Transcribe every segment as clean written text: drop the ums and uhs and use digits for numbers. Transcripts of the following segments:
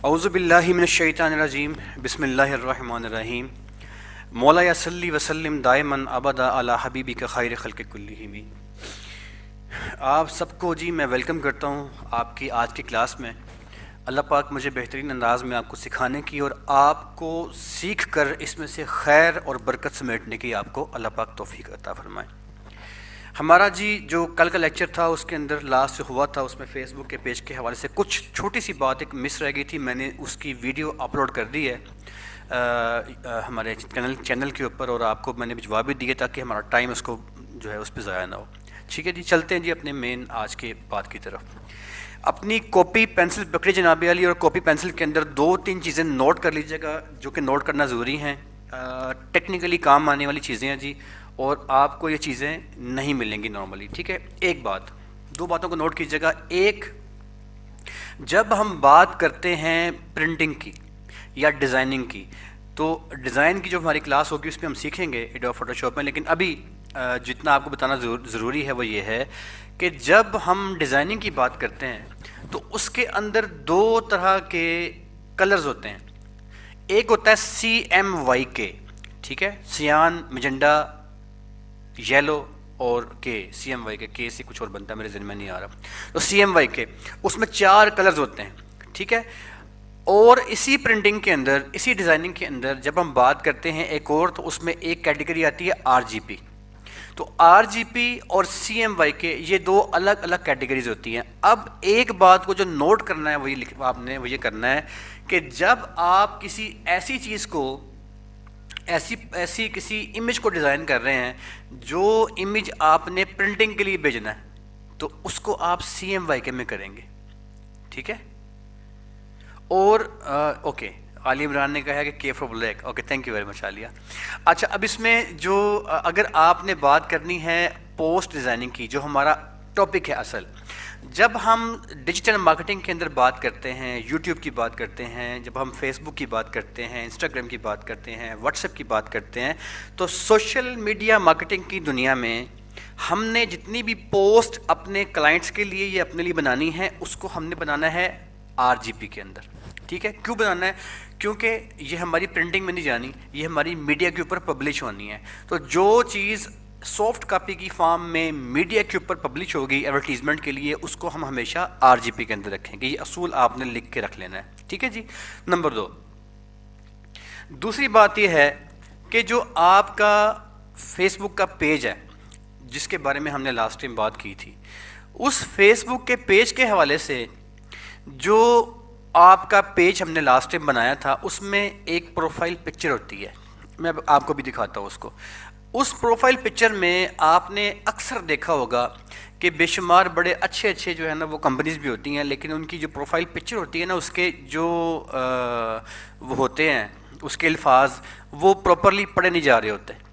اعوذ باللہ من الشیطان الرجیم، بسم اللہ الرحمن الرحیم۔ مولا یا صلی وسلم دائما ابدا علی حبیبک خیر خلق کلہم۔ آپ سب کو جی میں ویلکم کرتا ہوں آپ کی آج کی کلاس میں۔ اللہ پاک مجھے بہترین انداز میں آپ کو سکھانے کی اور آپ کو سیکھ کر اس میں سے خیر اور برکت سمیٹنے کی آپ کو اللہ پاک توفیق عطا فرمائے۔ ہمارا جی جو کل کا لیکچر تھا اس کے اندر لاسٹ جو ہوا تھا اس میں فیس بک کے پیج کے حوالے سے کچھ چھوٹی سی بات ایک مس رہ گئی تھی، میں نے اس کی ویڈیو اپلوڈ کر دی ہے ہمارے چینل کے اوپر، اور آپ کو میں نے جواب بھی دیا تاکہ ہمارا ٹائم اس کو جو ہے اس پہ ضائع نہ ہو۔ ٹھیک ہے جی، چلتے ہیں جی اپنے مین آج کے بات کی طرف۔ اپنی کاپی پینسل پکڑی جناب علی، اور کاپی پینسل کے اندر دو تین چیزیں نوٹ کر لیجیے گا جو کہ نوٹ کرنا ضروری ہیں، ٹیکنیکلی کام آنے والی چیزیں ہیں جی، اور آپ کو یہ چیزیں نہیں ملیں گی نارملی۔ ٹھیک ہے، ایک بات، دو باتوں کو نوٹ کیجیے گا۔ ایک، جب ہم بات کرتے ہیں پرنٹنگ کی یا ڈیزائننگ کی، تو ڈیزائن کی جو ہماری کلاس ہوگی اس پہ ہم سیکھیں گے ایڈوب فوٹو شاپ میں، لیکن ابھی جتنا آپ کو بتانا ضروری ہے وہ یہ ہے کہ جب ہم ڈیزائننگ کی بات کرتے ہیں تو اس کے اندر دو طرح کے کلرز ہوتے ہیں۔ ایک ہوتا ہے CMYK، ٹھیک ہے، سیان، مجنڈا، یلو اور CMYK، کے سے کچھ اور بنتا ہے میرے ذہن میں نہیں آ رہا، تو CMYK، اس میں 4 کلرز ہوتے ہیں۔ ٹھیک ہے، اور اسی پرنٹنگ کے اندر، اسی ڈیزائننگ کے اندر جب ہم بات کرتے ہیں ایک اور، تو اس میں ایک کیٹیگری آتی ہے RGP۔ تو RGP اور CMYK یہ دو الگ الگ کیٹیگریز ہوتی ہیں۔ اب ایک بات کو جو نوٹ کرنا ہے آپ نے وہ یہ کرنا ہے کہ جب آپ کسی ایسی چیز کو، ایسی کسی امیج کو ڈیزائن کر رہے ہیں جو امیج آپ نے پرنٹنگ کے لیے بھیجنا ہے، تو اس کو آپ CMYK میں کریں گے۔ ٹھیک ہے، اور اوکے، علی عمران نے کہا ہے کہ four black, okay, thank you very much Aliya. اچھا، اب اس میں جو اگر آپ نے بات کرنی ہے پوسٹ ڈیزائننگ کی، جو ہمارا ٹاپک ہے اصل، جب ہم ڈیجیٹل مارکیٹنگ کے اندر بات کرتے ہیں، یوٹیوب کی بات کرتے ہیں، جب ہم فیس بک کی بات کرتے ہیں، انسٹاگرام کی بات کرتے ہیں، واٹس ایپ کی بات کرتے ہیں، تو سوشل میڈیا مارکیٹنگ کی دنیا میں ہم نے جتنی بھی پوسٹ اپنے کلائنٹس کے لیے یا اپنے لیے بنانی ہے، اس کو ہم نے بنانا ہے RGP کے اندر۔ ٹھیک ہے، کیوں بنانا ہے؟ کیونکہ یہ ہماری پرنٹنگ میں نہیں جانی، یہ ہماری میڈیا کے اوپر پبلش ہونی ہے۔ تو جو چیز سافٹ کاپی کی فارم میں میڈیا کے اوپر پبلش ہوگی ایڈورٹیزمنٹ کے لیے، اس کو ہم ہمیشہ RGP کے اندر رکھیں گے۔ یہ اصول آپ نے لکھ کے رکھ لینا ہے۔ ٹھیک ہے جی، نمبر 2، دوسری بات یہ ہے کہ جو آپ کا فیس بک کا پیج ہے جس کے بارے میں ہم نے لاسٹ ٹائم بات کی تھی، اس فیس بک کے پیج کے حوالے سے جو آپ کا پیج ہم نے لاسٹ ٹائم بنایا تھا، اس میں ایک پروفائل پکچر ہوتی ہے، میں آپ کو بھی دکھاتا ہوں اس کو۔ اس پروفائل پکچر میں آپ نے اکثر دیکھا ہوگا کہ بے شمار بڑے اچھے اچھے جو ہے نا وہ کمپنیز بھی ہوتی ہیں، لیکن ان کی جو پروفائل پکچر ہوتی ہے نا، اس کے جو وہ ہوتے ہیں، اس کے الفاظ وہ پراپرلی پڑھے نہیں جا رہے ہوتے۔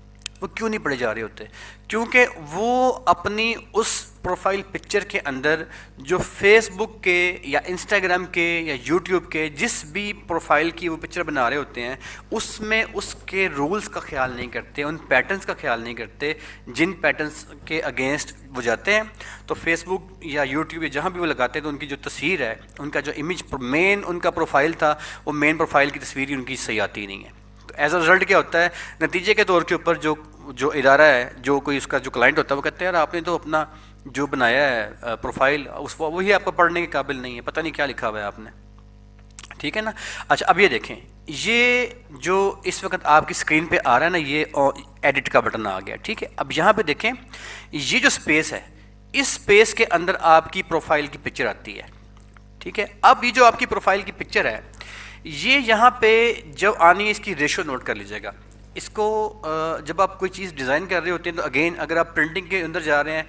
وہ کیوں نہیں پڑھے جا رہے ہوتے؟ کیونکہ وہ اپنی اس پروفائل پکچر کے اندر جو فیس بک کے یا انسٹاگرام کے یا یوٹیوب کے جس بھی پروفائل کی وہ پکچر بنا رہے ہوتے ہیں، اس میں اس کے رولز کا خیال نہیں کرتے، ان پیٹرنز کا خیال نہیں کرتے جن پیٹرنز کے اگینسٹ وہ جاتے ہیں۔ تو فیس بک یا یوٹیوب یا جہاں بھی وہ لگاتے ہیں، تو ان کی جو تصویر ہے، ان کا جو امیج مین ان کا پروفائل تھا، وہ مین پروفائل کی تصویر ہی ان کی صحیح آتی نہیں ہے۔ ایز اے رزلٹ کیا ہوتا ہے؟ نتیجے کے طور کے اوپر جو ادارہ ہے، جو کوئی اس کا جو کلائنٹ ہوتا ہے، وہ کہتے ہیں یار آپ نے تو اپنا جو بنایا ہے پروفائل، وہی آپ کو پڑھنے کے قابل نہیں ہے، پتہ نہیں کیا لکھا ہوا ہے آپ نے۔ ٹھیک ہے نا؟ اچھا، اب یہ دیکھیں، یہ جو اس وقت آپ کی اسکرین پہ آ رہا ہے نا، یہ ایڈٹ کا بٹن آ گیا۔ ٹھیک ہے، اب یہاں پہ دیکھیں، یہ جو اسپیس ہے، اس اسپیس کے اندر آپ کی پروفائل کی پکچر آتی ہے۔ ٹھیک ہے، اب یہ جو آپ کی پروفائل کی پکچر ہے، یہ یہاں پہ جو آنی ہے، اس کی ریشو نوٹ کر لیجیے گا۔ اس کو جب آپ کوئی چیز ڈیزائن کر رہے ہوتے ہیں، تو اگین اگر آپ پرنٹنگ کے اندر جا رہے ہیں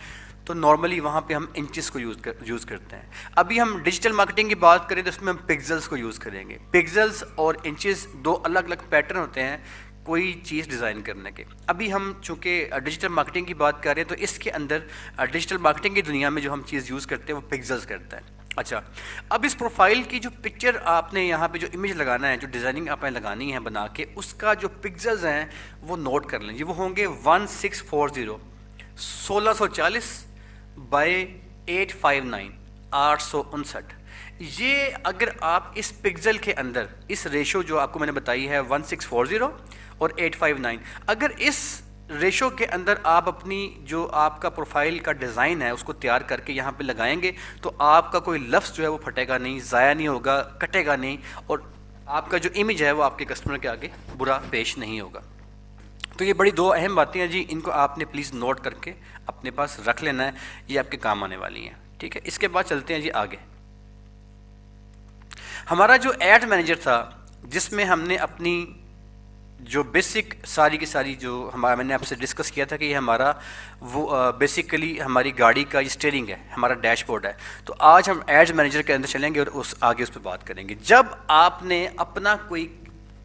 تو نارملی وہاں پہ ہم انچز کو یوز کرتے ہیں۔ ابھی ہم ڈیجیٹل مارکیٹنگ کی بات کریں تو اس میں ہم پکسلز کو یوز کریں گے۔ پکسلز اور انچز دو الگ الگ پیٹرن ہوتے ہیں کوئی چیز ڈیزائن کرنے کے۔ ابھی ہم چونکہ ڈیجیٹل مارکیٹنگ کی بات کر رہے ہیں، تو اس کے اندر ڈیجیٹل مارکیٹنگ کی دنیا میں جو ہم چیز یوز کرتے ہیں وہ پکسلز کرتا ہے۔ اچھا، اب اس پروفائل کی جو پکچر آپ نے یہاں پہ جو امیج لگانا ہے، جو ڈیزائننگ آپ نے لگانی ہے بنا کے، اس کا جو پکسلز ہیں وہ نوٹ کر لیں۔ وہ ہوں گے 1640 1640 بائی 859 859۔ یہ اگر آپ اس پکسل کے اندر اس ریشو جو آپ کو میں نے بتائی ہے 1640 اور 859، اگر اس ریشو کے اندر آپ اپنی جو آپ کا پروفائل کا ڈیزائن ہے اس کو تیار کر کے یہاں پہ لگائیں گے تو آپ کا کوئی لفظ جو ہے وہ پھٹے گا نہیں، ضائع نہیں ہوگا، کٹے گا نہیں، اور آپ کا جو امیج ہے وہ آپ کے کسٹمر کے آگے برا پیش نہیں ہوگا۔ تو یہ بڑی دو اہم باتیں ہیں جی، ان کو آپ نے پلیز نوٹ کر کے اپنے پاس رکھ لینا ہے، یہ آپ کے کام آنے والی ہیں، ٹھیک ہے۔ اس کے بعد چلتے ہیں جی آگے۔ ہمارا جو ایڈ مینیجر تھا جس میں ہم نے اپنی جو بیسک ساری کی ساری جو ہمارا میں نے آپ سے ڈسکس کیا تھا کہ یہ ہمارا وہ بیسیکلی ہماری گاڑی کا اسٹیئرنگ ہے، ہمارا ڈیش بورڈ ہے، تو آج ہم ایڈ مینیجر کے اندر چلیں گے اور آگے اس پہ بات کریں گے۔ جب آپ نے اپنا کوئی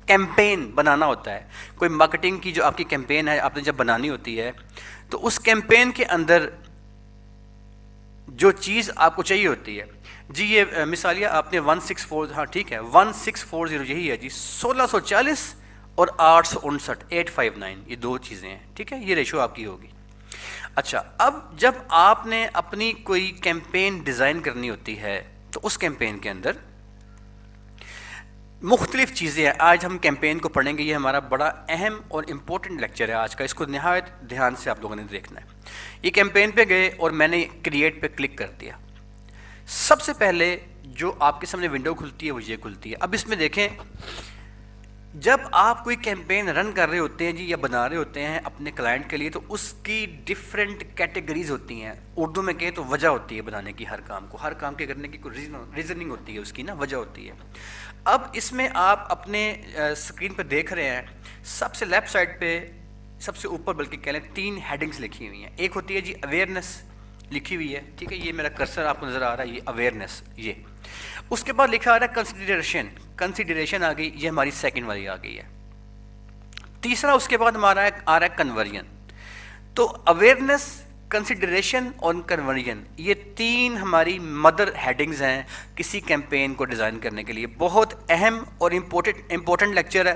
کیمپین بنانا ہوتا ہے، کوئی مارکیٹنگ کی جو آپ کی کیمپین ہے آپ نے جب بنانی ہوتی ہے، تو اس کیمپین کے اندر جو چیز آپ کو چاہیے ہوتی ہے جی، یہ مثالیہ آپ نے 164، ہاں ٹھیک ہے 1640 یہی ہے جی، 1640 اور 859 859، یہ دو چیزیں ہیں، ٹھیک ہے، یہ ریشو آپ کی ہوگی۔ اچھا، اب جب آپ نے اپنی کوئی کیمپین ڈیزائن کرنی ہوتی ہے تو اس کیمپین کے اندر مختلف چیزیں ہیں۔ آج ہم کیمپین کو پڑھیں گے، یہ ہمارا بڑا اہم اور امپورٹنٹ لیکچر ہے آج کا، اس کو نہایت دھیان سے آپ لوگوں نے دیکھنا ہے۔ یہ کیمپین پہ گئے اور میں نے کریٹ پہ کلک کر دیا۔ سب سے پہلے جو آپ کے سامنے ونڈو کھلتی ہے وہ یہ کھلتی ہے۔ اب اس میں دیکھیں، جب آپ کوئی کیمپین رن کر رہے ہوتے ہیں جی یا بنا رہے ہوتے ہیں اپنے کلائنٹ کے لیے، تو اس کی ڈفرینٹ کیٹیگریز ہوتی ہیں، اردو میں کہیں تو وجہ ہوتی ہے بنانے کی، ہر کام کو، ہر کام کے کرنے کی کوئی ریزننگ ہوتی ہے، اس کی نا وجہ ہوتی ہے۔ اب اس میں آپ اپنے اسکرین پہ دیکھ رہے ہیں، سب سے لیفٹ سائڈ پہ سب سے اوپر بلکہ کہہ لیں 3 ہیڈنگز لکھی ہوئی ہیں۔ ایک ہوتی ہے جی اویئرنیس لکھی ہوئی ہے، ٹھیک ہے، یہ میرا کرسر آپ کو نظر آ رہا ہے، یہ اویئرنیس، یہ اس کے بعد لکھا آ رہا ہے کنسیڈریشن آ گئی، یہ ہماری سیکنڈ والی آ گئی ہے۔ تیسرا اس کے بعد ہمارا آ رہا ہے کنورژن۔ تو اویئرنیس، کنسیڈریشن اور کنورژن، یہ 3 ہماری مدر ہیڈنگز ہیں کسی کیمپین کو ڈیزائن کرنے کے لیے۔ بہت اہم اور امپورٹنٹ لیکچر ہے،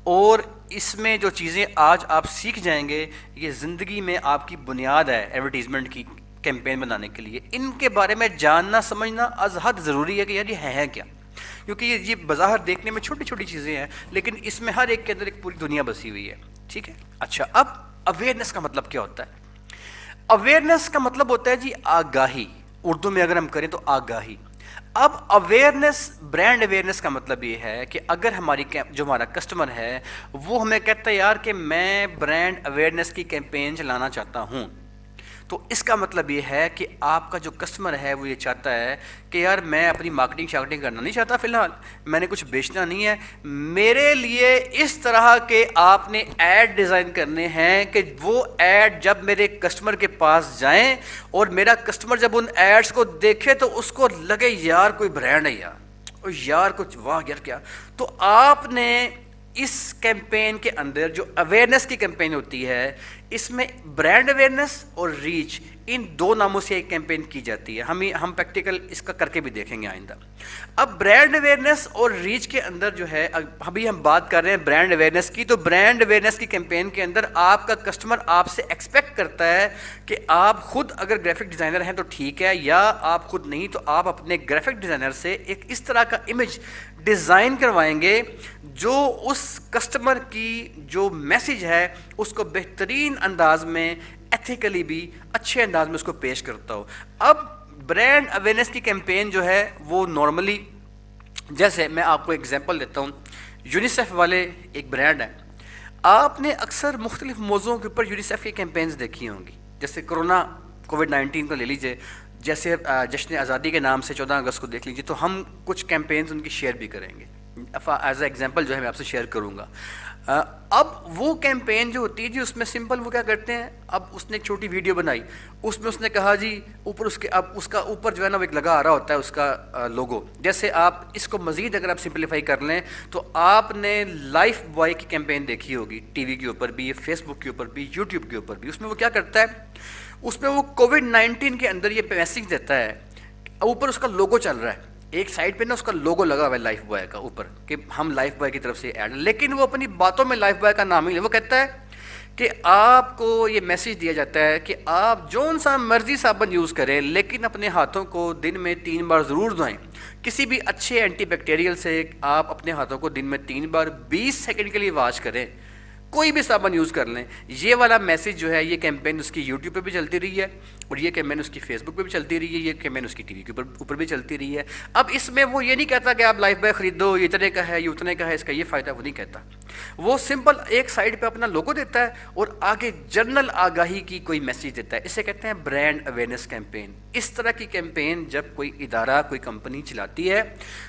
اور اس میں جو چیزیں آج آپ سیکھ جائیں گے یہ زندگی میں آپ کی بنیاد ہے ایڈورٹیزمنٹ کی کیمپین بنانے کے لیے۔ ان کے بارے میں جاننا سمجھنا از حد ضروری ہے کہ یار یہ ہے کیا، کیونکہ یہ بظاہر دیکھنے میں چھوٹی چھوٹی چیزیں ہیں لیکن اس میں ہر ایک کے اندر ایک پوری دنیا بسی ہوئی ہے، ٹھیک ہے۔ اچھا، اب اویئرنیس کا مطلب کیا ہوتا ہے؟ اویئرنیس کا مطلب ہوتا ہے جی آگاہی، اردو میں اگر ہم کریں تو آگاہی۔ اب اویئرنیس، برانڈ اویئرنیس کا مطلب یہ ہے کہ اگر جو ہمارا کسٹمر ہے وہ ہمیں کہتا ہے یار کہ میں برانڈ اویئرنیس کی کیمپین چلانا چاہتا ہوں، تو اس کا مطلب یہ ہے کہ آپ کا جو کسٹمر ہے وہ یہ چاہتا ہے کہ یار میں اپنی مارکیٹنگ شارکیٹنگ کرنا نہیں چاہتا، فی الحال میں نے کچھ بیچنا نہیں ہے، میرے لیے اس طرح کے آپ نے ایڈ ڈیزائن کرنے ہیں کہ وہ ایڈ جب میرے کسٹمر کے پاس جائیں اور میرا کسٹمر جب ان ایڈز کو دیکھے تو اس کو لگے یار کوئی برانڈ ہے یار کچھ، واہ یار کیا۔ تو آپ نے اس کیمپین کے اندر جو اویئرنیس کی کیمپین ہوتی ہے اس میں برانڈ اویئرنیس اور ریچ، ان 2 ناموں سے ایک کیمپین کی جاتی ہے۔ ہم پریکٹیکل اس کا کر کے بھی دیکھیں گے آئندہ۔ اب برانڈ اویئرنیس اور ریچ کے اندر جو ہے، ابھی ہم بات کر رہے ہیں برانڈ اویئرنیس کی، تو برانڈ اویئرنیس کی کیمپین کے اندر آپ کا کسٹمر آپ سے ایکسپیکٹ کرتا ہے کہ آپ خود اگر گرافک ڈیزائنر ہیں تو ٹھیک ہے، یا آپ خود نہیں تو آپ اپنے گرافک ڈیزائنر سے ایک اس طرح کا امیج ڈیزائن کروائیں گے جو اس کسٹمر کی جو میسیج ہے اس کو بہترین انداز میں، ایتھیکلی بھی اچھے انداز میں اس کو پیش کرتا ہو۔ اب برانڈ اویئرنیس کی کیمپین جو ہے وہ نارملی، جیسے میں آپ کو ایگزامپل دیتا ہوں، یونیسیف والے ایک برانڈ ہے، آپ نے اکثر مختلف موضوعوں کے اوپر یونیسیف کی کیمپینز دیکھی ہوں گی، جیسے کووڈ-19 کو لے لیجئے، جیسے جشن آزادی کے نام سے 14 اگست کو دیکھ لیجیے، تو ہم کچھ کیمپینز ان کی شیئر بھی کریں گے، ایز اے ایگزامپل جو ہے میں آپ سے شیئر کروں گا۔ اب وہ کیمپین جو ہوتی ہے جی اس میں سمپل وہ کیا کرتے ہیں، اب اس نے ایک چھوٹی ویڈیو بنائی، اس میں اس نے کہا جی اوپر اس کے، اب اس کا اوپر جو ہے نا وہ ایک لگا آ رہا ہوتا ہے اس کا لوگو، جیسے آپ اس کو مزید اگر آپ سمپلیفائی کر لیں تو آپ نے لائف بوائے کی کیمپین دیکھی ہوگی، ٹی وی کے اوپر بھی، فیس بک کے اوپر بھی، یوٹیوب کے اوپر بھی۔ اس میں وہ کیا کرتا ہے، اس میں وہ کووڈ-19 کے اندر یہ میسیج دیتا ہے، اوپر اس کا لوگو چل رہا ہے، ایک سائڈ پہ نا اس کا لوگو لگا ہوا ہے لائف بوائے کا اوپر، کہ ہم لائف بوائے کی طرف سے ایڈ، لیکن وہ اپنی باتوں میں لائف بوائے کا نام ہی نہیں، وہ کہتا ہے کہ آپ کو یہ میسج دیا جاتا ہے کہ آپ جون سا مرضی صابن یوز کریں لیکن اپنے ہاتھوں کو دن میں 3 بار ضرور دھوئیں. کسی بھی اچھے اینٹی بیکٹیریل سے آپ اپنے ہاتھوں کو دن میں 3 بار 20 سیکنڈ کے لیے واش کریں. کوئی بھی صابن یوز کر لیں. یہ والا میسج جو ہے یہ کیمپین اس کی یوٹیوب پہ بھی چلتی رہی ہے اور یہ کیمپین اس کی فیس بک پہ بھی چلتی رہی ہے, یہ کیمپین اس کی ٹی وی کے اوپر بھی چلتی رہی ہے. اب اس میں وہ یہ نہیں کہتا کہ آپ لائف بوائے خریدو, یہ اتنے کا ہے, یہ اتنے کا ہے, اس کا یہ فائدہ, وہ نہیں کہتا. وہ سمپل ایک سائڈ پہ اپنا لوگو دیتا ہے اور آگے جنرل آگاہی کی کوئی میسج دیتا ہے. اسے کہتے ہیں برانڈ اویئرنیس کیمپین. اس طرح کی کیمپین جب کوئی ادارہ کوئی کمپنی چلاتی ہے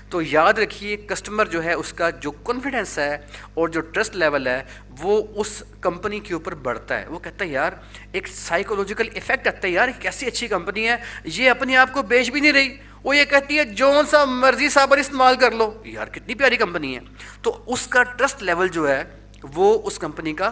تو یاد رکھیے کسٹمر جو ہے اس کا جو کانفیڈنس ہے اور جو ٹرسٹ لیول ہے وہ اس کمپنی کے اوپر بڑھتا ہے. وہ کہتا ہے یار ایک سائیکولوجیکل ایفیکٹ آتا ہے, یار کیسی اچھی کمپنی ہے, یہ اپنے آپ کو بیچ بھی نہیں رہی, وہ یہ کہتی ہے جون سا مرضی صابن استعمال کر لو, یار کتنی پیاری کمپنی ہے. تو اس کا ٹرسٹ لیول جو ہے وہ اس کمپنی کا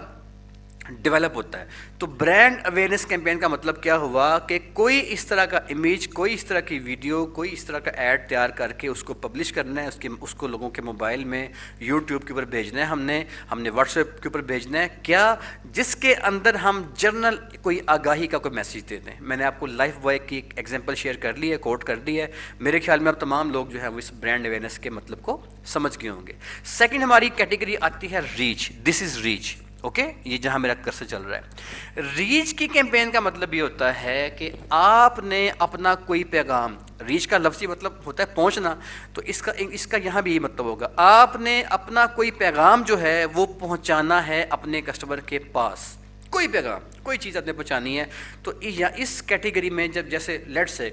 ڈیولپ ہوتا ہے. تو برانڈ اویئرنیس کیمپین کا مطلب کیا ہوا کہ کوئی اس طرح کا امیج, کوئی اس طرح کی ویڈیو, کوئی اس طرح کا ایڈ تیار کر کے اس کو پبلش کرنا ہے, اس کو لوگوں کے موبائل میں یوٹیوب کے اوپر بھیجنا ہے, ہم نے واٹس ایپ کے اوپر بھیجنا ہے, کیا جس کے اندر ہم جرنل کوئی آگاہی کا کوئی میسیج دے دیں. میں نے آپ کو لائف بوائے کی ایک ایگزامپل شیئر کر لی ہے, کوٹ کر دی ہے. میرے خیال میں اب تمام لوگ جو ہے وہ اس برانڈ اویئرنیس کے مطلب کو سمجھ گئے ہوں گے. سیکنڈ ہماری کیٹیگری آتی ہے ریچ. دس از ریچ. اوکے, یہ جہاں میرا کرسر چل رہا ہے. ریچ کی کیمپین کا مطلب یہ ہوتا ہے کہ آپ نے اپنا کوئی پیغام, ریچ کا لفظی مطلب ہوتا ہے پہنچنا, تو اس کا یہاں بھی یہ مطلب ہوگا, آپ نے اپنا کوئی پیغام جو ہے وہ پہنچانا ہے اپنے کسٹمر کے پاس. کوئی پیغام, کوئی چیز آپ نے پہنچانی ہے. تو اس کیٹیگری میں جب جیسے لیٹ سے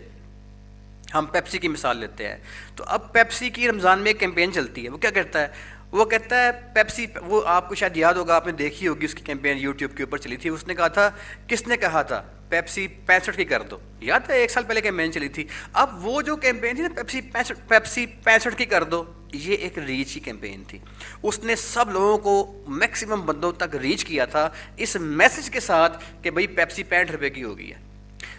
ہم پیپسی کی مثال لیتے ہیں, تو اب پیپسی کی رمضان میں ایک کیمپین چلتی ہے. وہ کیا کرتا ہے, وہ کہتا ہے پیپسی, وہ آپ کو شاید یاد ہوگا, آپ نے دیکھی ہوگی اس کی کیمپین یوٹیوب کے اوپر چلی تھی. اس نے کہا تھا, کس نے کہا تھا پیپسی 65 کی کر دو, یاد ہے 1 سال پہلے کیمپین چلی تھی. اب وہ جو کیمپین تھی نا پیپسی 65 کی کر دو, یہ ایک ریچ کی کیمپین تھی. اس نے سب لوگوں کو, میکسیمم بندوں تک ریچ کیا تھا اس میسج کے ساتھ کہ بھئی پیپسی 65 روپے کی ہو گئی ہے.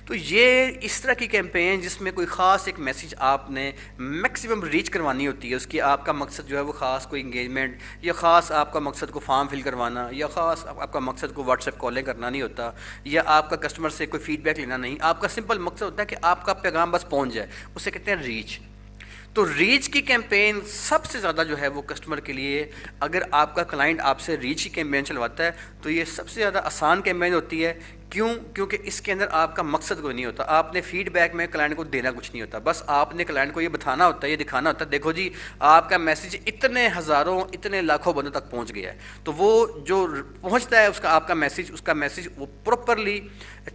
تو یہ اس طرح کی کیمپین جس میں کوئی خاص ایک میسج آپ نے میکسیمم ریچ کروانی ہوتی ہے, اس کی آپ کا مقصد جو ہے وہ خاص کوئی انگیجمنٹ, یا خاص آپ کا مقصد کو فارم فل کروانا, یا خاص آپ کا مقصد کو واٹس ایپ کالیں کرنا نہیں ہوتا, یا آپ کا کسٹمر سے کوئی فیڈ بیک لینا نہیں, آپ کا سمپل مقصد ہوتا ہے کہ آپ کا پیغام بس پہنچ جائے. اسے کہتے ہیں ریچ. تو ریچ کی کیمپین سب سے زیادہ جو ہے وہ کسٹمر کے لیے, اگر آپ کا کلائنٹ آپ سے ریچ کی کیمپین چلواتا ہے تو یہ سب سے زیادہ آسان کیمپین ہوتی ہے. کیوں؟ کیونکہ اس کے اندر آپ کا مقصد کوئی نہیں ہوتا, آپ نے فیڈ بیک میں کلائنٹ کو دینا کچھ نہیں ہوتا, بس آپ نے کلائنٹ کو یہ بتانا ہوتا ہے, یہ دکھانا ہوتا ہے, دیکھو جی آپ کا میسج اتنے ہزاروں اتنے لاکھوں بندوں تک پہنچ گیا ہے. تو وہ جو پہنچتا ہے اس کا آپ کا میسج, اس کا میسج وہ پراپرلی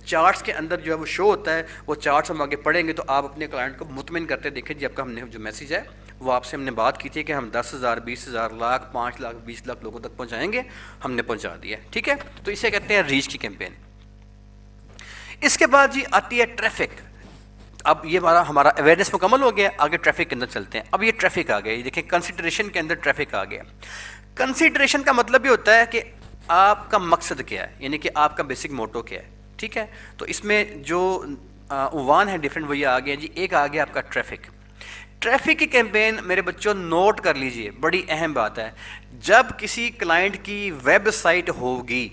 چارٹس کے اندر جو ہے وہ شو ہوتا ہے. وہ چارٹس ہم آگے پڑھیں گے تو آپ اپنے کلائنٹ کو مطمئن کرتے دیکھیں جی آپ کا ہم نے جو میسج ہے وہ آپ سے ہم نے بات کی تھی کہ ہم 10,000 20,000 لاکھ 5 لاکھ 20 لاکھ لوگوں تک پہنچائیں گے, ہم نے پہنچا دیا. ٹھیک ہے, تو اسے کہتے ہیں ریچ کی کیمپین. اس کے بعد جی آتی ہے ٹریفک. اب یہ ہمارا اویئرنیس مکمل ہو گیا, آگے ٹریفک کے اندر چلتے ہیں. اب یہ ٹریفک آ گیا, دیکھیں کنسیڈریشن کے اندر ٹریفک آ گیا. کنسیڈریشن کا مطلب یہ ہوتا ہے کہ آپ کا مقصد کیا ہے, یعنی کہ آپ کا بیسک موٹو کیا ہے. ٹھیک ہے, تو اس میں جو عنوان ہے ڈفرینٹ وہ یہ آ گیا جی. ایک آ گیا آپ کا ٹریفک. ٹریفک کی کیمپین میرے بچوں نوٹ کر لیجئے, بڑی اہم بات ہے. جب کسی کلائنٹ کی ویب سائٹ ہوگی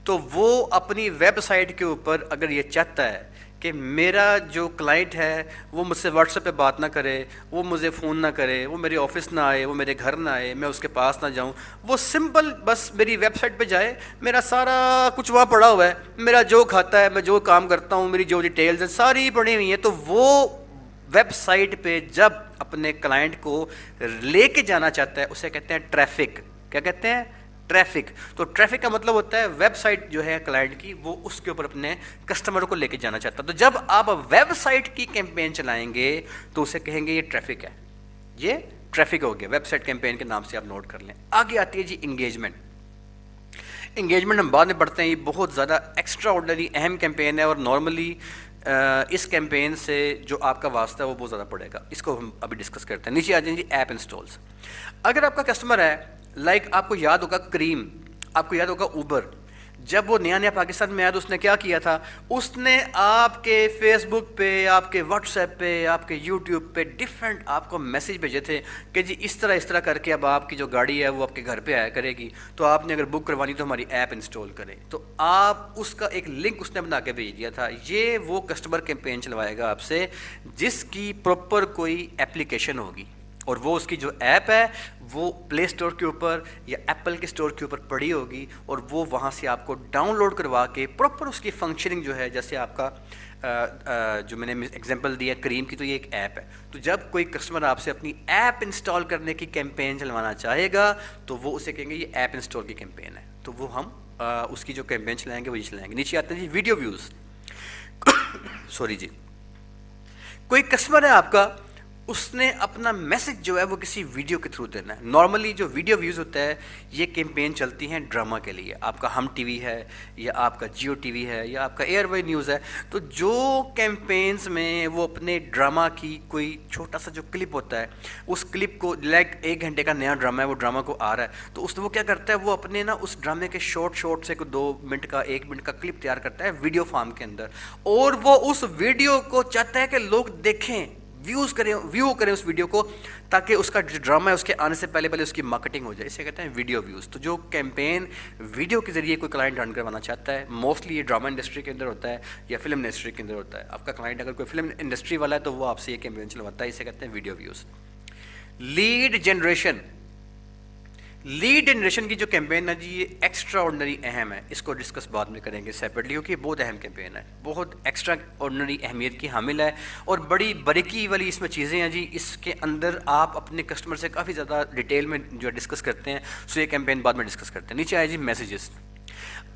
تو وہ اپنی ویب سائٹ کے اوپر اگر یہ چاہتا ہے کہ میرا جو کلائنٹ ہے وہ مجھ سے واٹس ایپ پہ بات نہ کرے, وہ مجھے فون نہ کرے, وہ میرے آفس نہ آئے, وہ میرے گھر نہ آئے, میں اس کے پاس نہ جاؤں, وہ سمپل بس میری ویب سائٹ پہ جائے, میرا سارا کچھ وہاں پڑا ہوا ہے, میرا جو کھاتا ہے, میں جو کام کرتا ہوں, میری جو ڈیٹیلز ہیں ساری پڑی ہوئی ہیں. تو وہ ویب سائٹ پہ جب اپنے کلائنٹ کو لے کے جانا چاہتا ہے اسے کہتے ہیں ٹریفک. کیا کہتے ہیں؟ ٹریفک. تو ٹریفک کا مطلب ہوتا ہے ویب سائٹ جو ہے کلائنٹ کی وہ اس کے اوپر اپنے کسٹمر کو لے کے جانا چاہتا ہے. تو جب آپ ویب سائٹ کی کیمپین چلائیں گے تو اسے کہیں گے یہ ٹریفک ہے, یہ ٹریفک ہو گیا. ویب سائٹ کیمپین کے نام سے آپ نوٹ کر لیں. آگے آتی ہے جی انگیجمنٹ. انگیجمنٹ ہم بعد میں پڑھتے ہیں, یہ بہت زیادہ ایکسٹرا آرڈنری اہم کیمپین ہے اور نارملی اس کیمپین سے جو آپ کا واسطہ ہے وہ بہت زیادہ پڑے گا. اس کو ہم ابھی ڈسکس کرتے ہیں. نیچے آ جائیں جی ایپ انسٹالز. اگر آپ کا کسٹمر ہے لائک آپ کو یاد ہوگا کریم, آپ کو یاد ہوگا اوبر, جب وہ نیا پاکستان میں آیا تو اس نے کیا کیا تھا، اس نے آپ کے فیس بک پہ، آپ کے واٹس ایپ پہ، آپ کے یوٹیوب پہ ڈفرینٹ آپ کو میسیج بھیجے تھے کہ جی اس طرح کر کے اب آپ کی جو گاڑی ہے وہ آپ کے گھر پہ آیا کرے گی، تو آپ نے اگر بک کروانی تو ہماری ایپ انسٹال کریں. تو آپ اس کا ایک لنک اس نے بنا کے بھیج دیا تھا. یہ وہ کسٹمر کیمپین چلوائے گا آپ سے جس کی پراپر کوئی اپلیکیشن ہوگی، اور وہ اس کی جو ایپ ہے وہ پلے اسٹور کے اوپر یا ایپل کے اسٹور کے اوپر پڑی ہوگی، اور وہ وہاں سے آپ کو ڈاؤن لوڈ کروا کے پراپر اس کی فنکشننگ جو ہے، جیسے آپ کا جو میں نے ایگزامپل دیا کریم کی، تو یہ ایک ایپ ہے. تو جب کوئی کسٹمر آپ سے اپنی ایپ انسٹال کرنے کی کیمپین چلوانا چاہے گا تو وہ اسے کہیں گے یہ ایپ انسٹال کی کیمپین ہے، تو وہ ہم اس کی جو کیمپین چلائیں گے وہ یہ چلائیں گے. نیچے آتے ہیں جی ویڈیو ویوز. سوری جی، کوئی کسٹمر ہے آپ کا، اس نے اپنا میسج جو ہے وہ کسی ویڈیو کے تھرو دینا ہے. نارملی جو ویڈیو ویوز ہوتا ہے یہ کیمپین چلتی ہیں ڈرامہ کے لیے. آپ کا ہم ٹی وی ہے یا آپ کا جیو ٹی وی ہے یا آپ کا ایئر وائی نیوز ہے، تو جو کیمپینز میں وہ اپنے ڈرامہ کی کوئی چھوٹا سا جو کلپ ہوتا ہے، اس کلپ کو لائک 1 گھنٹے کا نیا ڈرامہ ہے، وہ ڈرامہ کو آ رہا ہے، تو اس وہ کیا کرتا ہے، وہ اپنے نا اس ڈرامے کے شارٹ سے کوئی 2 منٹ کا 1 منٹ کا کلپ تیار کرتا ہے ویڈیو فارم کے اندر، اور وہ اس ویڈیو کو چاہتا ہے کہ لوگ دیکھیں، ویو کریں اس ویڈیو کو، تاکہ اس کا جو ڈرامہ ہے اس کے آنے سے پہلے اس کی مارکیٹنگ ہو جائے. اسے کہتے ہیں ویڈیو ویوز. تو جو کیمپین ویڈیو کے ذریعے کوئی کلائنٹ رن کروانا چاہتا ہے، موسٹلی یہ ڈرامہ انڈسٹری کے اندر ہوتا ہے یا فلم انڈسٹری کے اندر ہوتا ہے. آپ کا کلائنٹ اگر کوئی فلم انڈسٹری والا ہے تو وہ آپ سے یہ کیمپین چلواتا ہے. اسے کہتے ہیں ویڈیو ویوز. لیڈ جنریشن کی جو کیمپین ہے جی، یہ ایکسٹرا آرڈنری اہم ہے. اس کو ڈسکس بعد میں کریں گے سیپریٹلی، کیونکہ یہ بہت اہم کیمپین ہے، بہت ایکسٹرا آرڈنری اہمیت کی حامل ہے، اور بڑی باریکی والی اس میں چیزیں ہیں جی. اس کے اندر آپ اپنے کسٹمر سے کافی زیادہ ڈیٹیل میں جو ڈسکس کرتے ہیں، سو یہ کیمپین بعد میں ڈسکس کرتے ہیں. نیچے آئے جی میسیجز.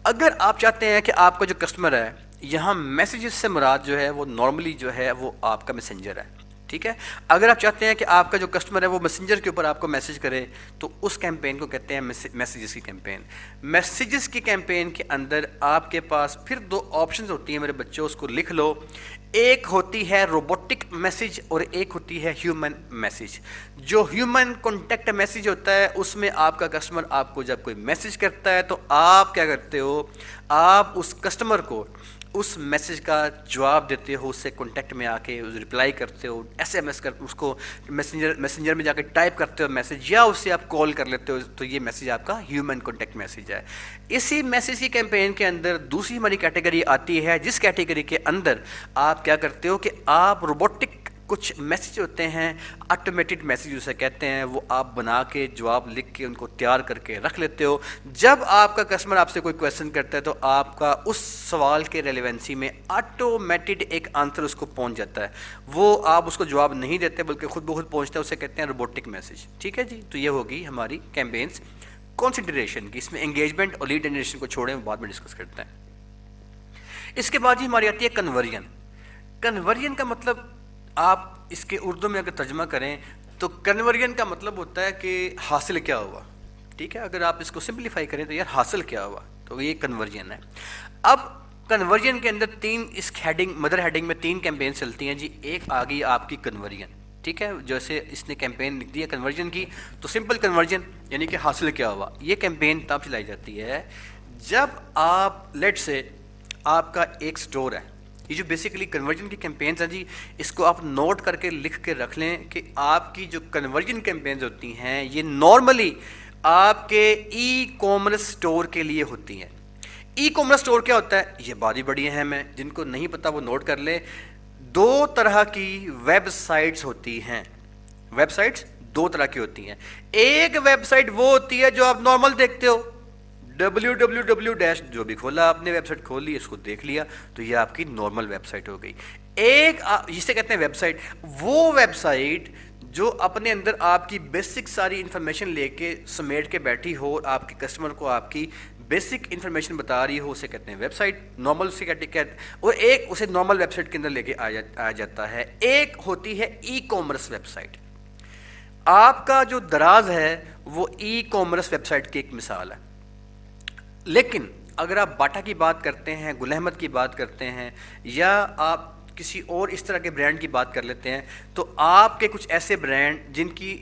اگر آپ چاہتے ہیں کہ آپ کا جو کسٹمر ہے، یہاں میسیجز سے مراد جو ہے وہ نارملی جو ہے وہ آپ کا میسنجر ہے، ٹھیک ہے. اگر آپ چاہتے ہیں کہ آپ کا جو کسٹمر ہے وہ میسنجر کے اوپر آپ کو میسج کرے تو اس کیمپین کو کہتے ہیں میسیجز کی کیمپین. میسیجز کی کیمپین کے اندر آپ کے پاس پھر 2 آپشنز ہوتی ہیں میرے بچوں، اس کو لکھ لو. ایک ہوتی ہے روبوٹک میسج اور ایک ہوتی ہے ہیومن میسج. جو ہیومن کانٹیکٹ میسج ہوتا ہے اس میں آپ کا کسٹمر آپ کو جب کوئی میسج کرتا ہے تو آپ کیا کرتے ہو، آپ اس کسٹمر کو اس میسج کا جواب دیتے ہو، اس سے کانٹیکٹ میں آ کے رپلائی کرتے ہو، ایس ایم ایس کرتے، اس کو میسنجر میں جا کے ٹائپ کرتے ہو میسج، یا اس سے آپ کال کر لیتے ہو. تو یہ میسج آپ کا ہیومن کانٹیکٹ میسج ہے. اسی میسج کی کیمپین کے اندر دوسری ہماری کیٹیگری آتی ہے، جس کیٹیگری کے اندر آپ کیا کرتے ہو کہ آپ روبوٹک کچھ میسیج ہوتے ہیں، آٹومیٹڈ میسیج اسے کہتے ہیں، وہ آپ بنا کے جواب لکھ کے ان کو تیار کر کے رکھ لیتے ہو. جب آپ کا کسٹمر آپ سے کوئی کویشچن کرتا ہے تو آپ کا اس سوال کے ریلیونسی میں آٹومیٹڈ ایک آنسر اس کو پہنچ جاتا ہے. وہ آپ اس کو جواب نہیں دیتے بلکہ خود بخود پہنچتا ہے، اسے کہتے ہیں روبوٹک میسیج. ٹھیک ہے جی. تو یہ ہوگی ہماری کیمپینس کنسیڈریشن کی. اس میں انگیجمنٹ اور لیڈ جنریشن کو چھوڑیں، بعد میں ڈسکس کرتے ہیں. اس کے بعد ہی ہماری آتی ہے کنورژن. کنورژن کا مطلب آپ اس کے اردو میں اگر ترجمہ کریں تو کنورژن کا مطلب ہوتا ہے کہ حاصل کیا ہوا. ٹھیک ہے، اگر آپ اس کو سمپلیفائی کریں تو یار حاصل کیا ہوا، تو یہ کنورژن ہے. اب کنورژن کے اندر 3 اس ہیڈنگ مدر ہیڈنگ میں 3 کیمپین چلتی ہیں جی. ایک آ گئی آپ کی کنورژن، ٹھیک ہے، جیسے اس نے کیمپین لکھ دی ہے کنورژن کی، تو سمپل کنورژن یعنی کہ حاصل کیا ہوا. یہ کیمپین تب چلائی جاتی ہے جب آپ لیٹ سے آپ کا ایک سٹور ہے. یہ جو بیسیکلی کنورژن کی کیمپینز ہیں جی، اس کو آپ نوٹ کر کے لکھ کے رکھ لیں کہ آپ کی جو کنورژن کیمپینز ہوتی ہیں یہ نارملی آپ کے ای کامرس سٹور کے لیے ہوتی ہیں. ای کامرس سٹور کیا ہوتا ہے، یہ بات ہی بڑی اہم ہے، جن کو نہیں پتہ وہ نوٹ کر لیں. 2 طرح کی ویب سائٹس ہوتی ہیں. ویب سائٹس 2 طرح کی ہوتی ہیں. ایک ویب سائٹ وہ ہوتی ہے جو آپ نارمل دیکھتے ہو، www- جو بھی کھولا آپ نے ویب سائٹ کھول لی، اس کو دیکھ لیا، تو یہ آپ کی نارمل ویب سائٹ ہو گئی. ایک جسے کہتے ہیں ویب سائٹ، وہ ویب سائٹ جو اپنے اندر آپ کی بیسک ساری انفارمیشن لے کے سمیٹ کے بیٹھی ہو، آپ کے کسٹمر کو آپ کی بیسک انفارمیشن بتا رہی ہو، اسے کہتے ہیں ویب سائٹ. نارمل اسے کہتے ہیں، اور ایک اسے نارمل ویب سائٹ کے اندر لے کے آ جاتا ہے. ایک ہوتی ہے ای کامرس ویب سائٹ. آپ کا جو دراز ہے وہ ای کامرس ویب سائٹ کی ایک مثال ہے. لیکن اگر آپ باٹا کی بات کرتے ہیں، گل احمد کی بات کرتے ہیں، یا آپ کسی اور اس طرح کے برانڈ کی بات کر لیتے ہیں، تو آپ کے کچھ ایسے برانڈ جن کی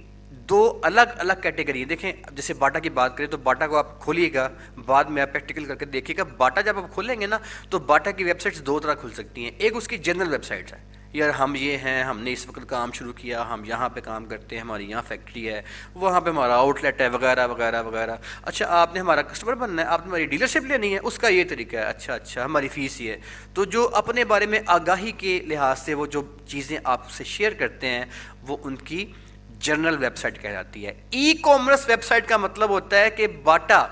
دو الگ الگ کیٹیگری. دیکھیں جیسے باٹا کی بات کریں تو باٹا کو آپ کھولیے گا, بعد میں آپ پریکٹیکل کر کے دیکھیے گا. باٹا جب آپ کھولیں گے نا تو باٹا کی ویب سائٹس دو طرح کھل سکتی ہیں. ایک اس کی جنرل ویب سائٹس ہے, یار ہم یہ ہیں, ہم نے اس وقت کام شروع کیا, ہم یہاں پہ کام کرتے ہیں, ہماری یہاں فیکٹری ہے, وہاں پہ ہمارا آؤٹ لیٹ ہے, وغیرہ وغیرہ وغیرہ. اچھا آپ نے ہمارا کسٹمر بننا ہے, آپ نے ہماری ڈیلرشپ لینی ہے, اس کا یہ طریقہ ہے, اچھا اچھا ہماری فیس یہ ہے. تو جو اپنے بارے میں آگاہی کے لحاظ سے وہ جو چیزیں آپ سے شیئر کرتے ہیں وہ ان کی جنرل ویب سائٹ کہلاتی ہے. ای کامرس ویب سائٹ کا مطلب ہوتا ہے کہ باٹا